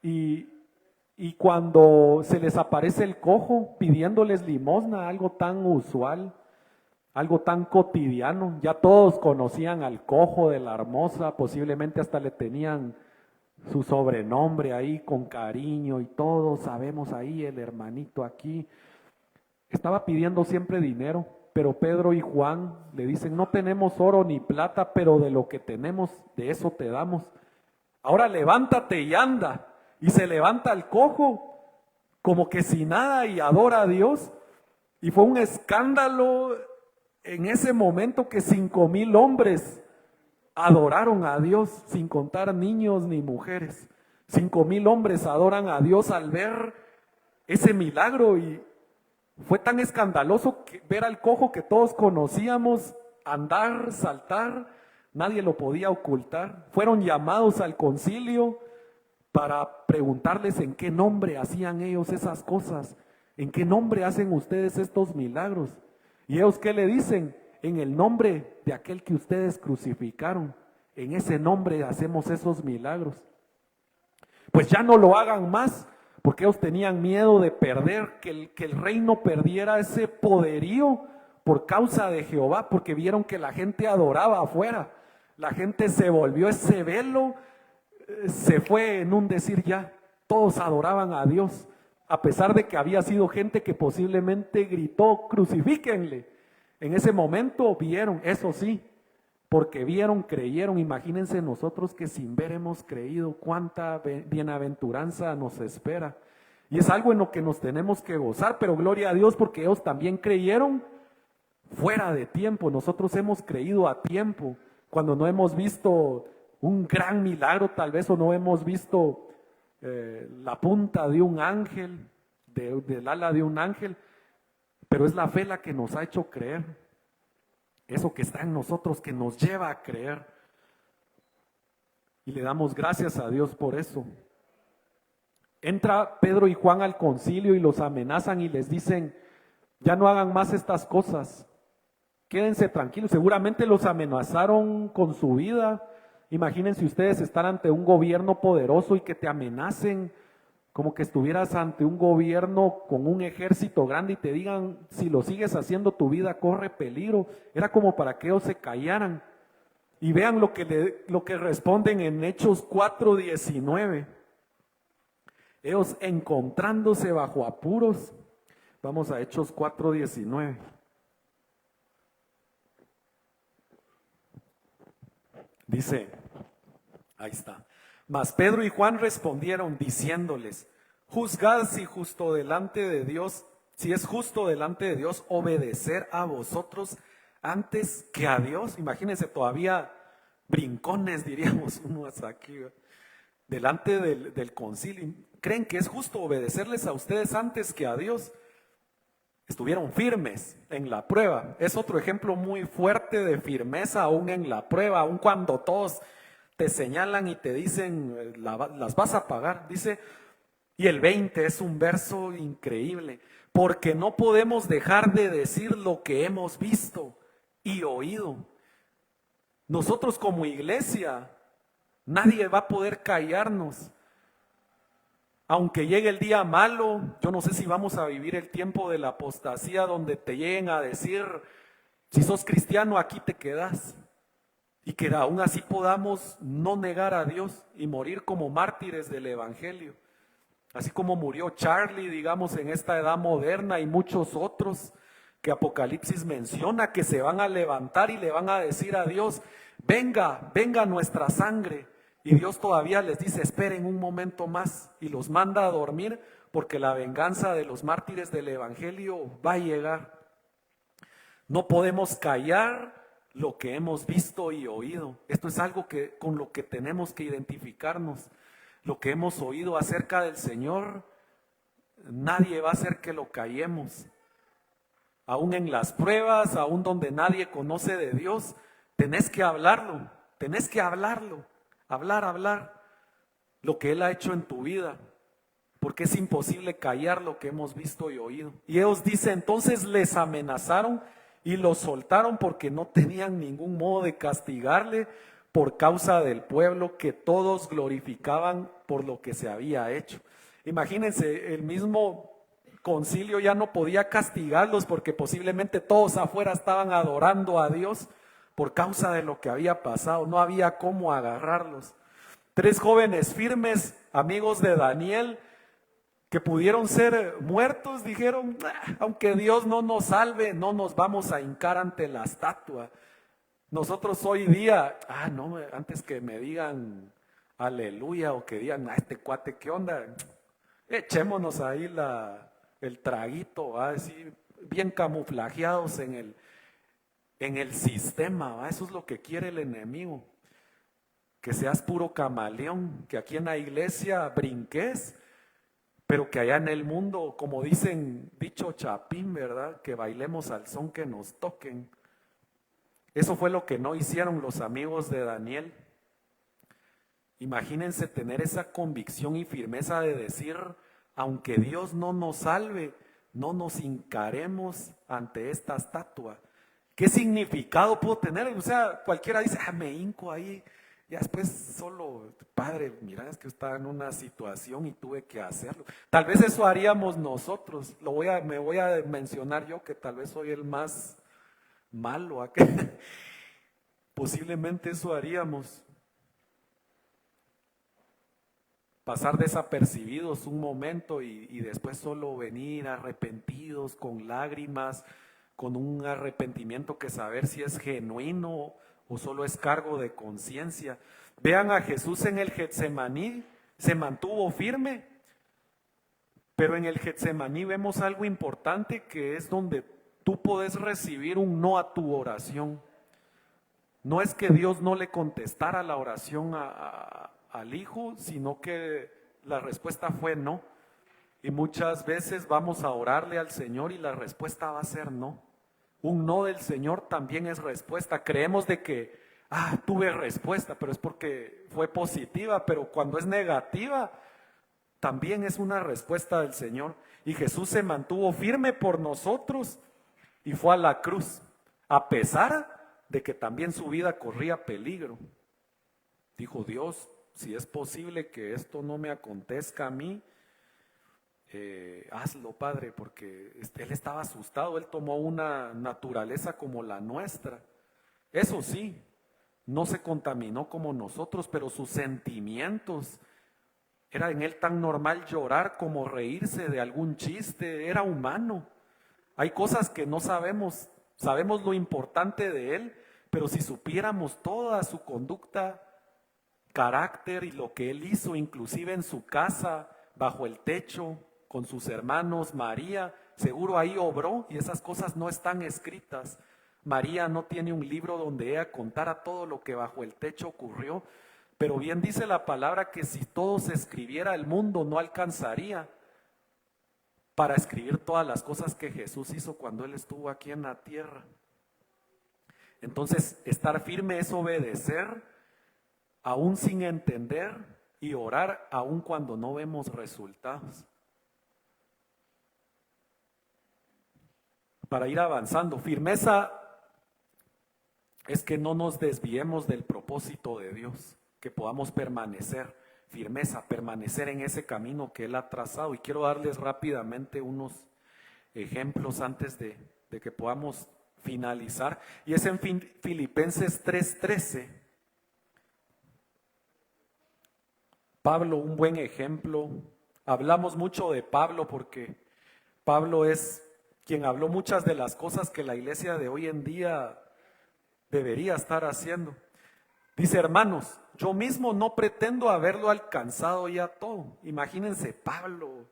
y cuando se les aparece el cojo pidiéndoles limosna, algo tan usual, algo tan cotidiano, ya todos conocían al cojo de la Hermosa, posiblemente hasta le tenían su sobrenombre ahí con cariño y todos sabemos ahí el hermanito aquí. Estaba pidiendo siempre dinero, pero Pedro y Juan le dicen, no tenemos oro ni plata, pero de lo que tenemos, de eso te damos. Ahora levántate y anda. Y se levanta el cojo como que sin nada y adora a Dios. Y fue un escándalo en ese momento que 5,000 hombres adoraron a Dios, sin contar niños ni mujeres. 5,000 hombres adoran a Dios al ver ese milagro y fue tan escandaloso ver al cojo que todos conocíamos andar, saltar, nadie lo podía ocultar. Fueron llamados al concilio para preguntarles en qué nombre hacían ellos esas cosas, en qué nombre hacen ustedes estos milagros. ¿Y ellos qué le dicen? En el nombre de aquel que ustedes crucificaron, en ese nombre hacemos esos milagros. Pues ya no lo hagan más, porque ellos tenían miedo de perder, que el reino perdiera ese poderío por causa de Jehová, porque vieron que la gente adoraba afuera, la gente se volvió ese velo, se fue en un decir ya, todos adoraban a Dios, a pesar de que había sido gente que posiblemente gritó, crucifíquenle. En ese momento vieron, eso sí, porque vieron, creyeron. Imagínense nosotros que sin ver hemos creído, cuánta bienaventuranza nos espera. Y es algo en lo que nos tenemos que gozar, pero gloria a Dios porque ellos también creyeron fuera de tiempo. Nosotros hemos creído a tiempo, cuando no hemos visto un gran milagro tal vez, o no hemos visto la punta de un ángel, del ala de un ángel, pero es la fe la que nos ha hecho creer. Eso que está en nosotros, que nos lleva a creer. Y le damos gracias a Dios por eso. Entra Pedro y Juan al concilio y los amenazan y les dicen, ya no hagan más estas cosas, quédense tranquilos. Seguramente los amenazaron con su vida. Imagínense ustedes estar ante un gobierno poderoso y que te amenacen, como que estuvieras ante un gobierno con un ejército grande y te digan, si lo sigues haciendo tu vida corre peligro. Era como para que ellos se callaran. Y vean lo que responden en Hechos 4:19. Ellos encontrándose bajo apuros. Vamos a Hechos 4:19. Dice, ahí está. Mas Pedro y Juan respondieron diciéndoles, juzgad si justo delante de Dios, si es justo delante de Dios obedecer a vosotros antes que a Dios. Imagínense todavía brincones, diríamos unos aquí, delante del concilio. ¿Creen que es justo obedecerles a ustedes antes que a Dios? Estuvieron firmes en la prueba. Es otro ejemplo muy fuerte de firmeza aún en la prueba, aún cuando todos te señalan y te dicen, las vas a pagar. Dice, y el 20 es un verso increíble, porque no podemos dejar de decir lo que hemos visto y oído. Nosotros como iglesia, nadie va a poder callarnos. Aunque llegue el día malo, yo no sé si vamos a vivir el tiempo de la apostasía donde te lleguen a decir, si sos cristiano, aquí te quedas. Y que aún así podamos no negar a Dios y morir como mártires del Evangelio. Así como murió Charlie, digamos, en esta edad moderna y muchos otros que Apocalipsis menciona que se van a levantar y le van a decir a Dios, venga, venga nuestra sangre. Y Dios todavía les dice, esperen un momento más y los manda a dormir porque la venganza de los mártires del Evangelio va a llegar. No podemos callar lo que hemos visto y oído. Esto es algo con lo que tenemos que identificarnos. Lo que hemos oído acerca del Señor, nadie va a hacer que lo callemos. Aún en las pruebas, aún donde nadie conoce de Dios, tenés que hablarlo, hablar lo que Él ha hecho en tu vida, porque es imposible callar lo que hemos visto y oído. Y ellos dicen, entonces les amenazaron y los soltaron porque no tenían ningún modo de castigarle por causa del pueblo que todos glorificaban por lo que se había hecho. Imagínense, el mismo concilio ya no podía castigarlos porque posiblemente todos afuera estaban adorando a Dios por causa de lo que había pasado, no había cómo agarrarlos. 3 jóvenes firmes, amigos de Daniel, que pudieron ser muertos, dijeron, aunque Dios no nos salve, no nos vamos a hincar ante la estatua. Nosotros hoy día, no, antes que me digan aleluya o que digan, este cuate, ¿qué onda? Echémonos ahí el traguito, así bien camuflajeados en el sistema, eso es lo que quiere el enemigo. Que seas puro camaleón, que aquí en la iglesia brinques, pero que allá en el mundo, como dicen, dicho chapín, ¿verdad? Que bailemos al son que nos toquen. Eso fue lo que no hicieron los amigos de Daniel. Imagínense tener esa convicción y firmeza de decir, aunque Dios no nos salve, no nos hincaremos ante esta estatua. ¿Qué significado pudo tener? O sea, cualquiera dice, me hinco ahí. Ya después solo, padre, mira, es que estaba en una situación y tuve que hacerlo. Tal vez eso haríamos nosotros. Me voy a mencionar yo que tal vez soy el más malo aquí. Posiblemente eso haríamos. Pasar desapercibidos un momento y después solo venir arrepentidos, con lágrimas, con un arrepentimiento que saber si es genuino o solo es cargo de conciencia. Vean a Jesús en el Getsemaní, se mantuvo firme, pero en el Getsemaní vemos algo importante que es donde tú puedes recibir un no a tu oración. No es que Dios no le contestara la oración al Hijo, sino que la respuesta fue no. Y muchas veces vamos a orarle al Señor y la respuesta va a ser no. Un no del Señor también es respuesta. Creemos de que, tuve respuesta, pero es porque fue positiva, pero cuando es negativa, también es una respuesta del Señor. Y Jesús se mantuvo firme por nosotros y fue a la cruz, a pesar de que también su vida corría peligro. Dijo, Dios, si es posible que esto no me acontezca a mí, hazlo, Padre, porque él estaba asustado, él tomó una naturaleza como la nuestra. Eso sí, no se contaminó como nosotros, pero sus sentimientos, era en él tan normal llorar como reírse de algún chiste, era humano. Hay cosas que no sabemos, sabemos lo importante de él, pero si supiéramos toda su conducta, carácter y lo que él hizo, inclusive en su casa, bajo el techo, con sus hermanos, María, seguro ahí obró y esas cosas no están escritas. María no tiene un libro donde ella contara todo lo que bajo el techo ocurrió, pero bien dice la palabra que si todo se escribiera el mundo no alcanzaría para escribir todas las cosas que Jesús hizo cuando Él estuvo aquí en la tierra. Entonces, estar firme es obedecer aún sin entender y orar aún cuando no vemos resultados. Para ir avanzando, firmeza es que no nos desviemos del propósito de Dios, que podamos permanecer, firmeza, permanecer en ese camino que Él ha trazado. Y quiero darles rápidamente unos ejemplos antes de que podamos finalizar. Y es en Filipenses 3:13. Pablo, un buen ejemplo. Hablamos mucho de Pablo porque Pablo es quien habló muchas de las cosas que la iglesia de hoy en día debería estar haciendo. Dice: hermanos, yo mismo no pretendo haberlo alcanzado ya todo. Imagínense Pablo,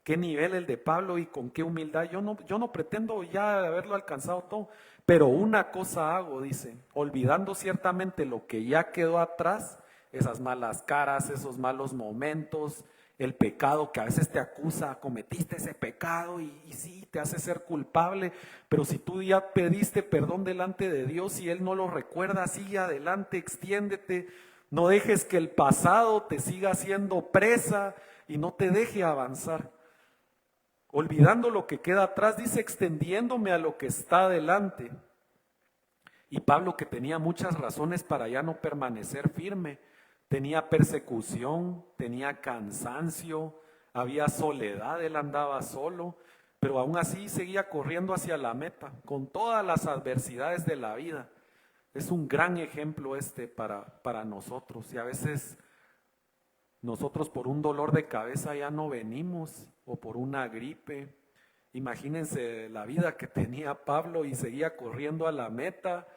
qué nivel el de Pablo y con qué humildad. Yo no pretendo ya haberlo alcanzado todo, pero una cosa hago, dice, olvidando ciertamente lo que ya quedó atrás, esas malas caras, esos malos momentos, el pecado que a veces te acusa, cometiste ese pecado y sí, te hace ser culpable, pero si tú ya pediste perdón delante de Dios y Él no lo recuerda, sigue adelante, extiéndete, no dejes que el pasado te siga haciendo presa y no te deje avanzar. Olvidando lo que queda atrás, dice, extendiéndome a lo que está adelante. Y Pablo, que tenía muchas razones para ya no permanecer firme, tenía persecución, tenía cansancio, había soledad, él andaba solo, pero aún así seguía corriendo hacia la meta, con todas las adversidades de la vida. Es un gran ejemplo para nosotros, y a veces nosotros por un dolor de cabeza ya no venimos, o por una gripe. Imagínense la vida que tenía Pablo y seguía corriendo a la meta.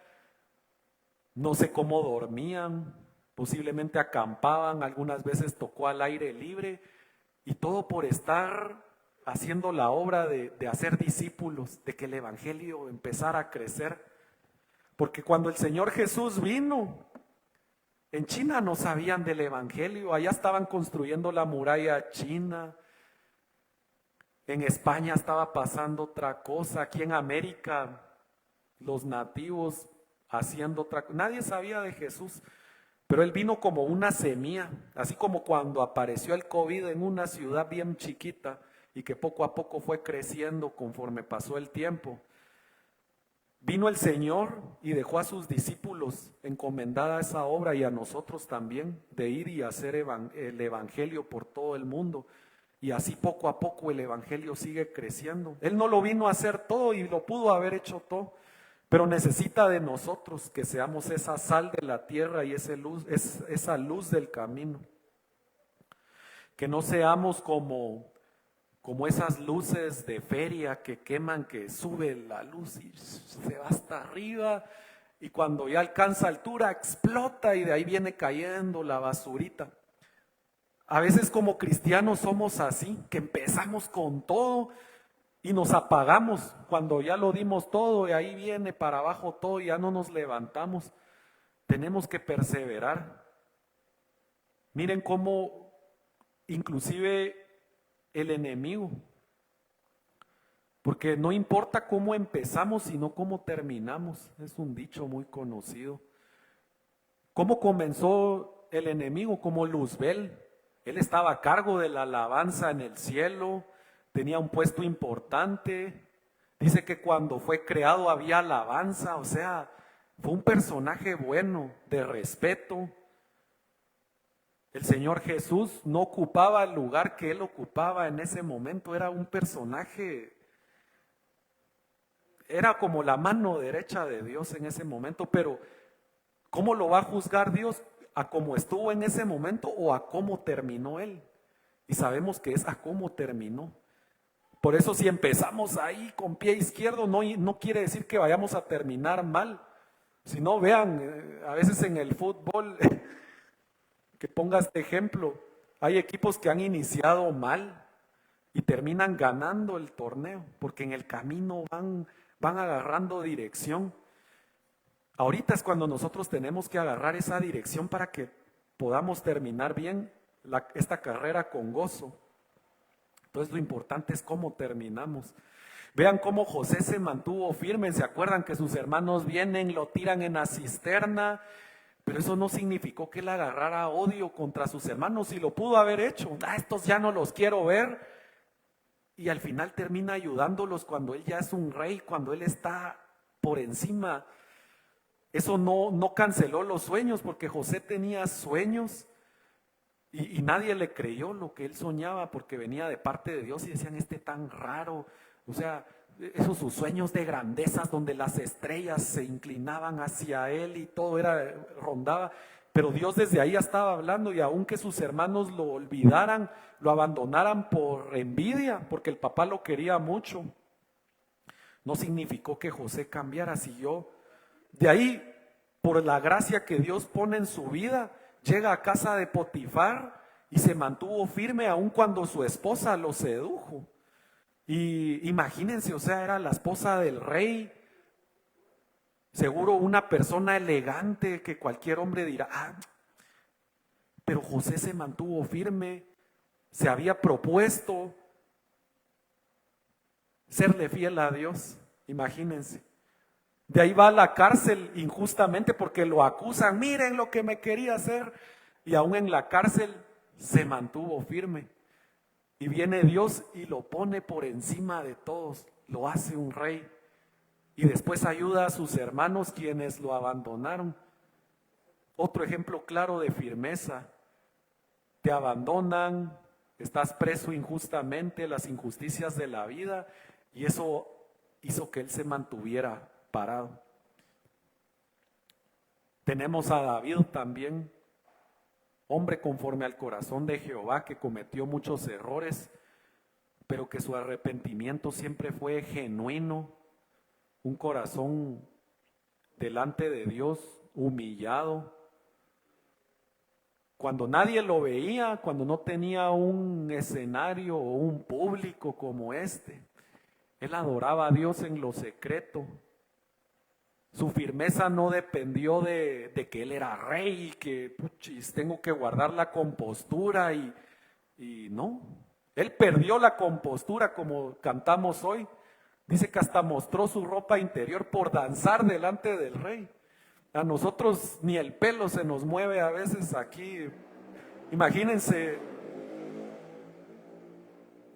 No sé cómo dormían, posiblemente acampaban, algunas veces tocó al aire libre, y todo por estar haciendo la obra de hacer discípulos, de que el evangelio empezara a crecer. Porque cuando el Señor Jesús vino, en China no sabían del evangelio, allá estaban construyendo la muralla china, en España estaba pasando otra cosa, aquí en América los nativos haciendo otra cosa, nadie sabía de Jesús, pero Él vino como una semilla, así como cuando apareció el COVID en una ciudad bien chiquita y que poco a poco fue creciendo conforme pasó el tiempo. Vino el Señor y dejó a sus discípulos encomendada esa obra, y a nosotros también, de ir y hacer el evangelio por todo el mundo. Y así poco a poco el evangelio sigue creciendo. Él no lo vino a hacer todo y lo pudo haber hecho todo, pero necesita de nosotros que seamos esa sal de la tierra y esa luz del camino. Que no seamos como esas luces de feria que queman, que sube la luz y se va hasta arriba, y cuando ya alcanza altura explota y de ahí viene cayendo la basurita. A veces como cristianos somos así, que empezamos con todo y nos apagamos cuando ya lo dimos todo, y ahí viene para abajo todo y ya no nos levantamos. Tenemos que perseverar. Miren cómo inclusive el enemigo, porque no importa cómo empezamos, sino cómo terminamos. Es un dicho muy conocido. ¿Cómo comenzó el enemigo? Como Luzbel. Él estaba a cargo de la alabanza en el cielo, tenía un puesto importante. Dice que cuando fue creado había alabanza, o sea, fue un personaje bueno, de respeto. El Señor Jesús no ocupaba el lugar que Él ocupaba en ese momento, era un personaje, era como la mano derecha de Dios en ese momento, pero ¿cómo lo va a juzgar Dios? ¿A cómo estuvo en ese momento o a cómo terminó Él? Y sabemos que es a cómo terminó. Por eso si empezamos ahí con pie izquierdo, no quiere decir que vayamos a terminar mal. Si no, vean, a veces en el fútbol, que ponga este ejemplo, hay equipos que han iniciado mal y terminan ganando el torneo, porque en el camino van agarrando dirección. Ahorita es cuando nosotros tenemos que agarrar esa dirección para que podamos terminar bien esta carrera con gozo. Entonces lo importante es cómo terminamos. Vean cómo José se mantuvo firme. ¿Se acuerdan que sus hermanos vienen, lo tiran en la cisterna? Pero eso no significó que él agarrara odio contra sus hermanos, y lo pudo haber hecho. Estos ya no los quiero ver. Y al final termina ayudándolos cuando él ya es un rey, cuando él está por encima. Eso no canceló los sueños, porque José tenía sueños y nadie le creyó lo que él soñaba, porque venía de parte de Dios y decían, este tan raro, o sea, esos sus sueños de grandezas donde las estrellas se inclinaban hacia él y todo rondaba. Pero Dios desde ahí estaba hablando, y aunque sus hermanos lo olvidaran, lo abandonaran por envidia, porque el papá lo quería mucho, no significó que José cambiara, siguió. De ahí, por la gracia que Dios pone en su vida, llega a casa de Potifar y se mantuvo firme aun cuando su esposa lo sedujo. Y imagínense, o sea, era la esposa del rey, seguro una persona elegante que cualquier hombre dirá, pero José se mantuvo firme, se había propuesto serle fiel a Dios, imagínense. De ahí va a la cárcel injustamente porque lo acusan, miren lo que me quería hacer, y aún en la cárcel se mantuvo firme. Y viene Dios y lo pone por encima de todos, lo hace un rey. Y después ayuda a sus hermanos quienes lo abandonaron. Otro ejemplo claro de firmeza. Te abandonan, estás preso injustamente, las injusticias de la vida, y eso hizo que él se mantuviera parado. Tenemos a David también, hombre conforme al corazón de Jehová, que cometió muchos errores, pero que su arrepentimiento siempre fue genuino, un corazón delante de Dios, humillado. Cuando nadie lo veía, cuando no tenía un escenario o un público como este, él adoraba a Dios en lo secreto. Su firmeza no dependió de que él era rey y que puchis, tengo que guardar la compostura y no. Él perdió la compostura como cantamos hoy. Dice que hasta mostró su ropa interior por danzar delante del rey. A nosotros ni el pelo se nos mueve a veces aquí. Imagínense,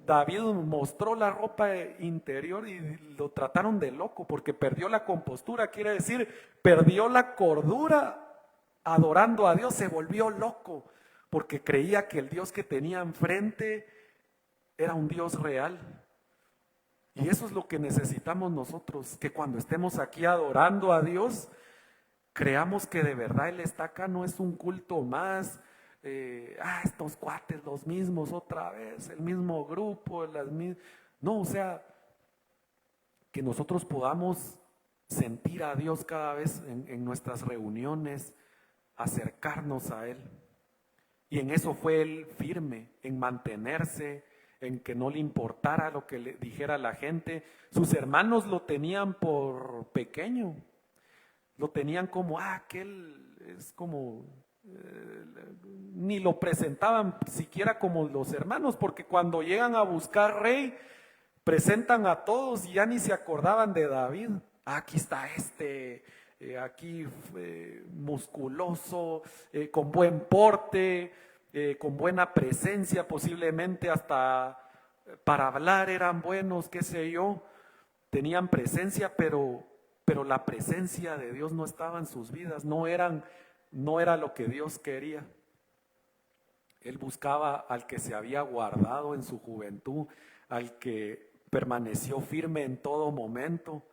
David mostró la ropa interior y lo trataron de loco porque perdió la compostura, quiere decir, perdió la cordura adorando a Dios, se volvió loco porque creía que el Dios que tenía enfrente era un Dios real. Y eso es lo que necesitamos nosotros, que cuando estemos aquí adorando a Dios, creamos que de verdad Él está acá, no es un culto más. Estos cuates los mismos otra vez, el mismo grupo, no, o sea, que nosotros podamos sentir a Dios cada vez en nuestras reuniones, acercarnos a Él. Y en eso fue Él firme, en mantenerse, en que no le importara lo que le dijera la gente. Sus hermanos lo tenían por pequeño, lo tenían como, aquel es como... ni lo presentaban siquiera como los hermanos, porque cuando llegan a buscar rey, presentan a todos y ya ni se acordaban de David. Aquí está aquí musculoso, con buen porte, con buena presencia, posiblemente hasta para hablar eran buenos, qué sé yo, tenían presencia, pero la presencia de Dios no estaba en sus vidas, no era lo que Dios quería. Él buscaba al que se había guardado en su juventud, al que permaneció firme en todo momento,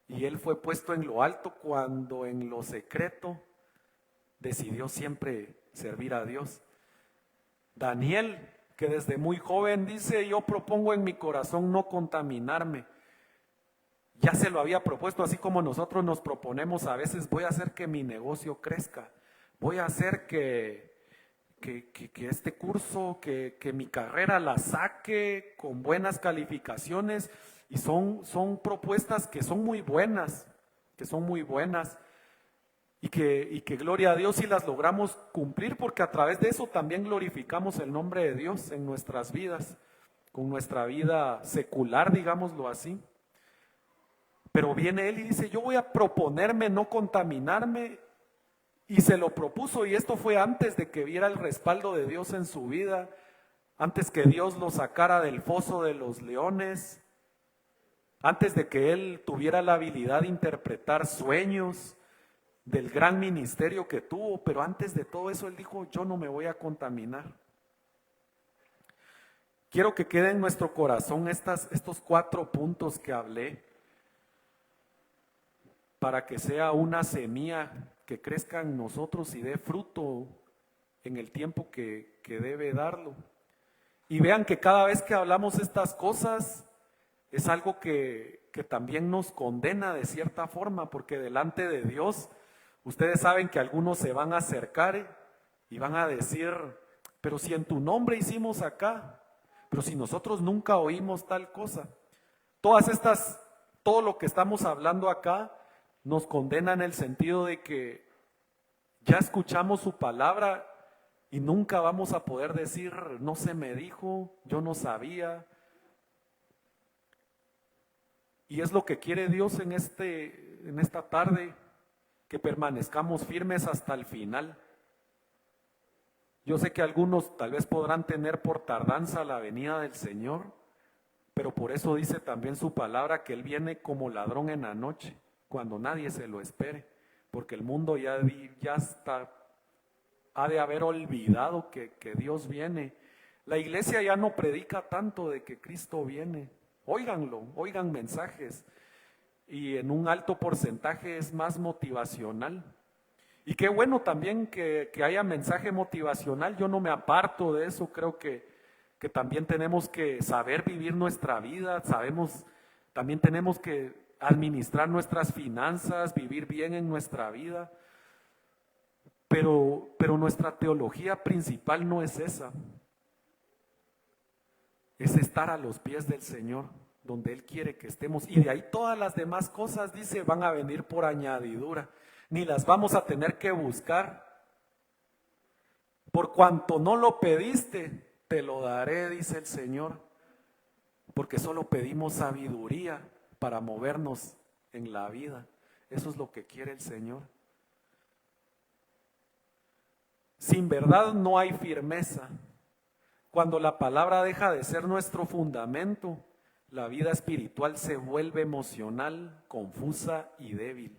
y él fue puesto en lo alto cuando en lo secreto decidió siempre servir a Dios. Daniel, que desde muy joven dice, yo propongo en mi corazón no contaminarme. Ya se lo había propuesto, así como nosotros nos proponemos a veces, voy a hacer que mi negocio crezca, voy a hacer que este curso, que mi carrera la saque con buenas calificaciones, y son propuestas que son muy buenas, y que gloria a Dios si las logramos cumplir, porque a través de eso también glorificamos el nombre de Dios en nuestras vidas, con nuestra vida secular, digámoslo así. Pero viene él y dice, yo voy a proponerme no contaminarme, y se lo propuso, y esto fue antes de que viera el respaldo de Dios en su vida, antes que Dios lo sacara del foso de los leones, antes de que él tuviera la habilidad de interpretar sueños, del gran ministerio que tuvo, pero antes de todo eso él dijo, yo no me voy a contaminar. Quiero que quede en nuestro corazón estos 4 puntos que hablé, para que sea una semilla que crezca en nosotros y dé fruto en el tiempo que debe darlo. Y vean que cada vez que hablamos estas cosas es algo que también nos condena de cierta forma, porque delante de Dios, ustedes saben que algunos se van a acercar y van a decir, pero si en tu nombre hicimos acá, pero si nosotros nunca oímos tal cosa. Todo lo que estamos hablando acá nos condena en el sentido de que ya escuchamos su palabra y nunca vamos a poder decir, no se me dijo, yo no sabía. Y es lo que quiere Dios en esta tarde, que permanezcamos firmes hasta el final. Yo sé que algunos tal vez podrán tener por tardanza la venida del Señor, pero por eso dice también su palabra que Él viene como ladrón en la noche, cuando nadie se lo espere, porque el mundo ya ha de haber olvidado que Dios viene. La iglesia ya no predica tanto de que Cristo viene. Óiganlo, oigan mensajes, y en un alto porcentaje es más motivacional. Y qué bueno también que haya mensaje motivacional, yo no me aparto de eso, creo que también tenemos que saber vivir nuestra vida, también tenemos que administrar nuestras finanzas, vivir bien en nuestra vida, pero nuestra teología principal no es esa, es estar a los pies del Señor, donde Él quiere que estemos, y de ahí todas las demás cosas, dice, van a venir por añadidura, ni las vamos a tener que buscar. Por cuanto no lo pediste, te lo daré, dice el Señor, porque solo pedimos sabiduría para movernos en la vida. Eso es lo que quiere el Señor. Sin verdad no hay firmeza. Cuando la palabra deja de ser nuestro fundamento, la vida espiritual se vuelve emocional, confusa y débil.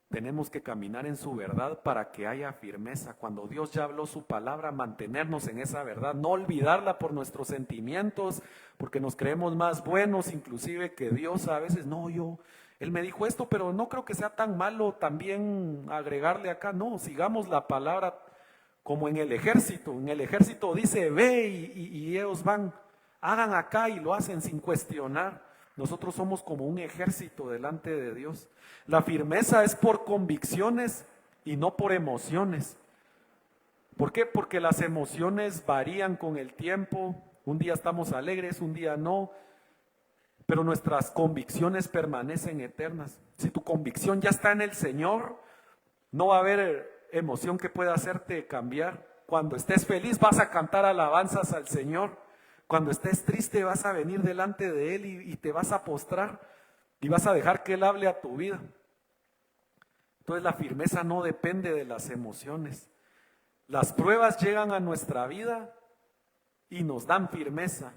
Tenemos que caminar en su verdad para que haya firmeza. Cuando Dios ya habló su palabra, mantenernos en esa verdad, no olvidarla por nuestros sentimientos, porque nos creemos más buenos, inclusive que Dios a veces, Él me dijo esto, pero no creo que sea tan malo también agregarle acá. No, sigamos la palabra como en el ejército. En el ejército dice, ve y ellos van, hagan acá y lo hacen sin cuestionar. Nosotros somos como un ejército delante de Dios. La firmeza es por convicciones y no por emociones. ¿Por qué? Porque las emociones varían con el tiempo. Un día estamos alegres, un día no. Pero nuestras convicciones permanecen eternas. Si tu convicción ya está en el Señor, no va a haber emoción que pueda hacerte cambiar. Cuando estés feliz vas a cantar alabanzas al Señor. Cuando estés triste vas a venir delante de Él y te vas a postrar y vas a dejar que Él hable a tu vida. Entonces la firmeza no depende de las emociones. Las pruebas llegan a nuestra vida y nos dan firmeza.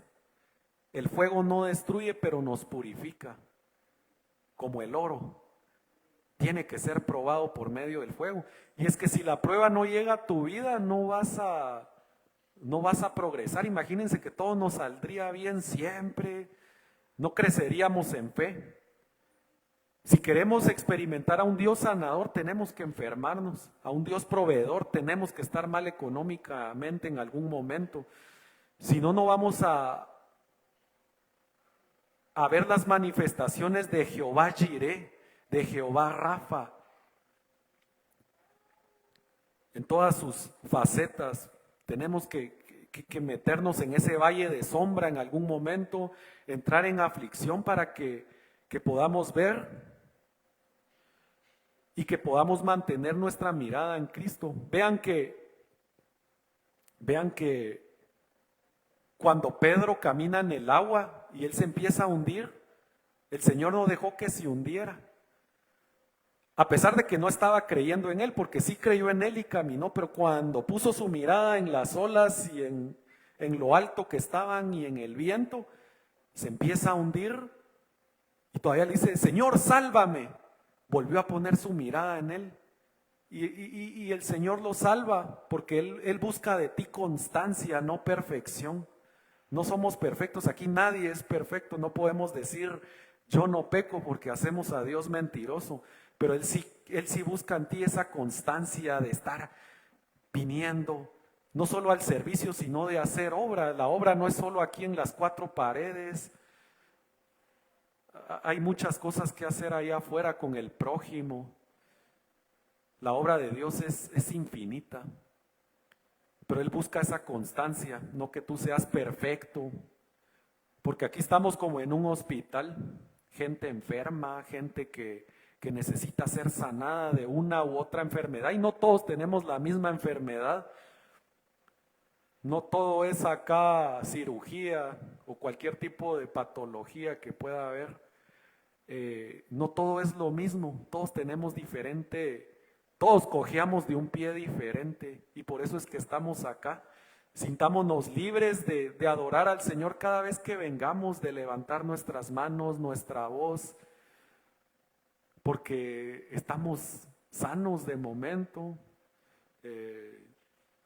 El fuego no destruye, pero nos purifica, como el oro. Tiene que ser probado por medio del fuego. Y es que si la prueba no llega a tu vida, no vas a progresar. Imagínense que todo nos saldría bien siempre, no creceríamos en fe. Si queremos experimentar a un Dios sanador, tenemos que enfermarnos. A un Dios proveedor, tenemos que estar mal económicamente en algún momento. Si no, no vamos a ver las manifestaciones de Jehová Jireh, de Jehová Rafa, en todas sus facetas. Tenemos que meternos en ese valle de sombra en algún momento, entrar en aflicción para que podamos ver y que podamos mantener nuestra mirada en Cristo. Vean que cuando Pedro camina en el agua y él se empieza a hundir, el Señor no dejó que se hundiera. A pesar de que no estaba creyendo en Él, porque sí creyó en Él y caminó, pero cuando puso su mirada en las olas y en lo alto que estaban y en el viento, se empieza a hundir y todavía le dice, Señor, sálvame. volvió a poner su mirada en él. Y el Señor lo salva porque él busca de ti constancia, no perfección. No somos perfectos, aquí nadie es perfecto, no podemos decir yo no peco porque hacemos a Dios mentiroso, pero Él sí busca en ti esa constancia de estar viniendo, no solo al servicio, sino de hacer obra. La obra no es solo aquí en las cuatro paredes, hay muchas cosas que hacer allá afuera con el prójimo. La obra de Dios es infinita, pero Él busca esa constancia, no que tú seas perfecto, porque aquí estamos como en un hospital, gente enferma, gente que necesita ser sanada de una u otra enfermedad, y no todos tenemos la misma enfermedad, no todo es acá cirugía o cualquier tipo de patología que pueda haber, no todo es lo mismo, todos tenemos diferente. Todos cojeamos de un pie diferente y por eso es que estamos acá. Sintámonos libres de adorar al Señor cada vez que vengamos, de levantar nuestras manos, nuestra voz, porque estamos sanos de momento.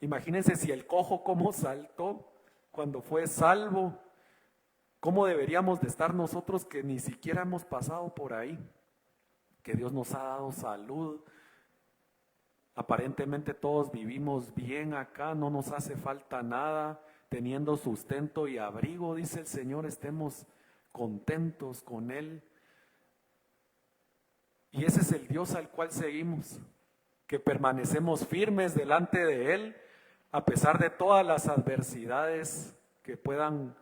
Imagínense si el cojo cómo saltó cuando fue salvo, cómo deberíamos de estar nosotros que ni siquiera hemos pasado por ahí, que Dios nos ha dado salud. Aparentemente todos vivimos bien acá, no nos hace falta nada, teniendo sustento y abrigo, dice el Señor, estemos contentos con Él. Y ese es el Dios al cual seguimos, que permanecemos firmes delante de Él, a pesar de todas las adversidades que puedan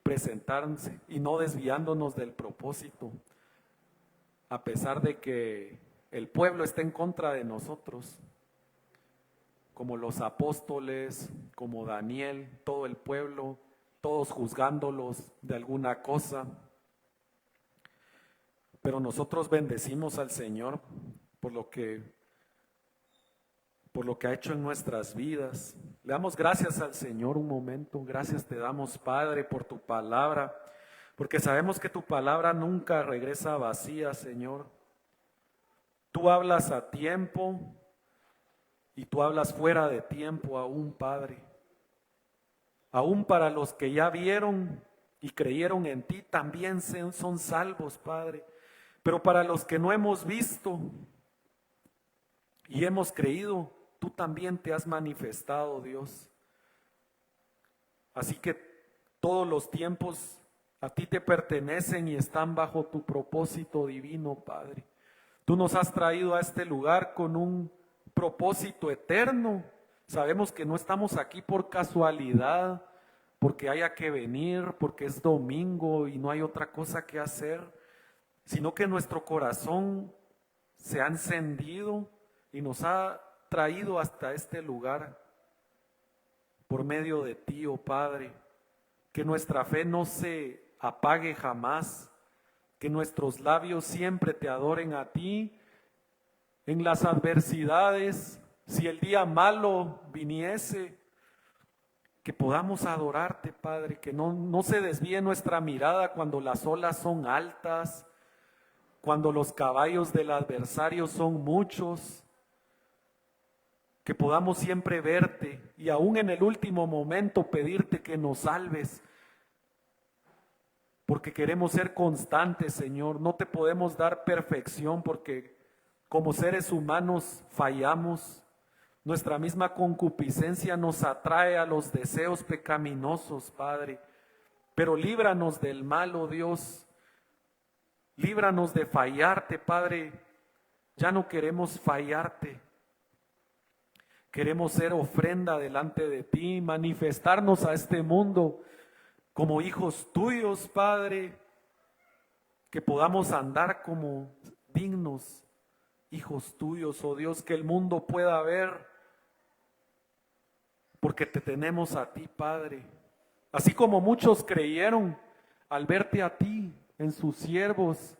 presentarse y no desviándonos del propósito, a pesar de que el pueblo está en contra de nosotros, como los apóstoles, como Daniel, todo el pueblo, todos juzgándolos de alguna cosa. Pero nosotros bendecimos al Señor por lo que ha hecho en nuestras vidas. Le damos gracias al Señor un momento. Gracias te damos, Padre, por tu palabra, porque sabemos que tu palabra nunca regresa vacía, Señor. Tú hablas a tiempo y tú hablas fuera de tiempo aún, Padre. Aún para los que ya vieron y creyeron en ti, también son salvos, Padre. Pero para los que no hemos visto y hemos creído, tú también te has manifestado, Dios. Así que todos los tiempos a ti te pertenecen y están bajo tu propósito divino, Padre. Tú nos has traído a este lugar con un propósito eterno. Sabemos que no estamos aquí por casualidad, porque haya que venir, porque es domingo y no hay otra cosa que hacer, sino que nuestro corazón se ha encendido y nos ha traído hasta este lugar por medio de ti, oh Padre. Que nuestra fe no se apague jamás, que nuestros labios siempre te adoren a ti en las adversidades. Si el día malo viniese, que podamos adorarte, Padre, que no se desvíe nuestra mirada cuando las olas son altas, cuando los caballos del adversario son muchos, que podamos siempre verte y aún en el último momento pedirte que nos salves, porque queremos ser constantes, Señor. No te podemos dar perfección porque como seres humanos fallamos. Nuestra misma concupiscencia nos atrae a los deseos pecaminosos, Padre. Pero líbranos del mal, oh Dios. Líbranos de fallarte, Padre. Ya no queremos fallarte. Queremos ser ofrenda delante de ti, manifestarnos a este mundo como hijos tuyos, Padre, que podamos andar como dignos hijos tuyos, oh Dios, que el mundo pueda ver, porque te tenemos a ti, Padre. Así como muchos creyeron al verte a ti en sus siervos,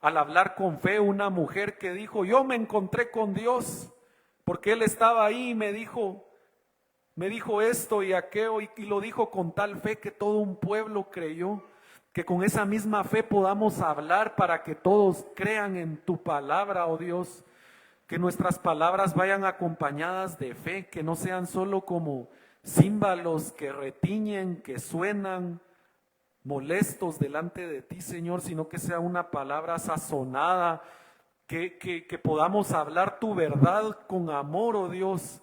al hablar con fe, una mujer que dijo, yo me encontré con Dios, porque Él estaba ahí y me dijo esto y aquello, y lo dijo con tal fe que todo un pueblo creyó. que con esa misma fe podamos hablar para que todos crean en tu palabra, oh Dios, que nuestras palabras vayan acompañadas de fe, que no sean solo como címbalos que retiñen, que suenan molestos delante de ti, Señor, sino que sea una palabra sazonada, que podamos hablar tu verdad con amor, oh Dios,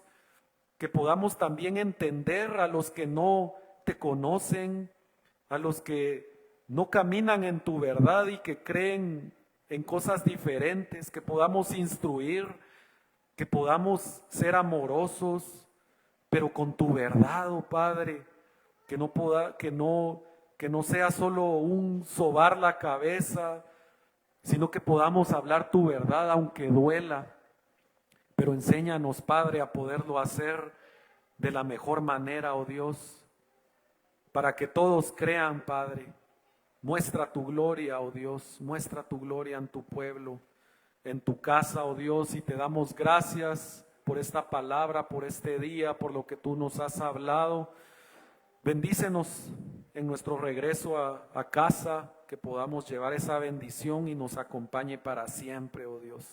que podamos también entender a los que no te conocen, a los que no caminan en tu verdad y que creen en cosas diferentes, que podamos instruir, que podamos ser amorosos, pero con tu verdad, oh Padre, que no sea solo un sobar la cabeza, sino que podamos hablar tu verdad aunque duela. Pero enséñanos, Padre, a poderlo hacer de la mejor manera, oh Dios, para que todos crean, Padre. Muestra tu gloria, oh Dios, muestra tu gloria en tu pueblo, en tu casa, oh Dios, y te damos gracias por esta palabra, por este día, por lo que tú nos has hablado. Bendícenos en nuestro regreso a casa, que podamos llevar esa bendición y nos acompañe para siempre, oh Dios.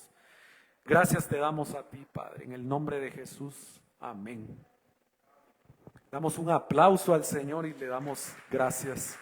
Gracias te damos a ti, Padre, en el nombre de Jesús. Amén. Damos un aplauso al Señor y le damos gracias.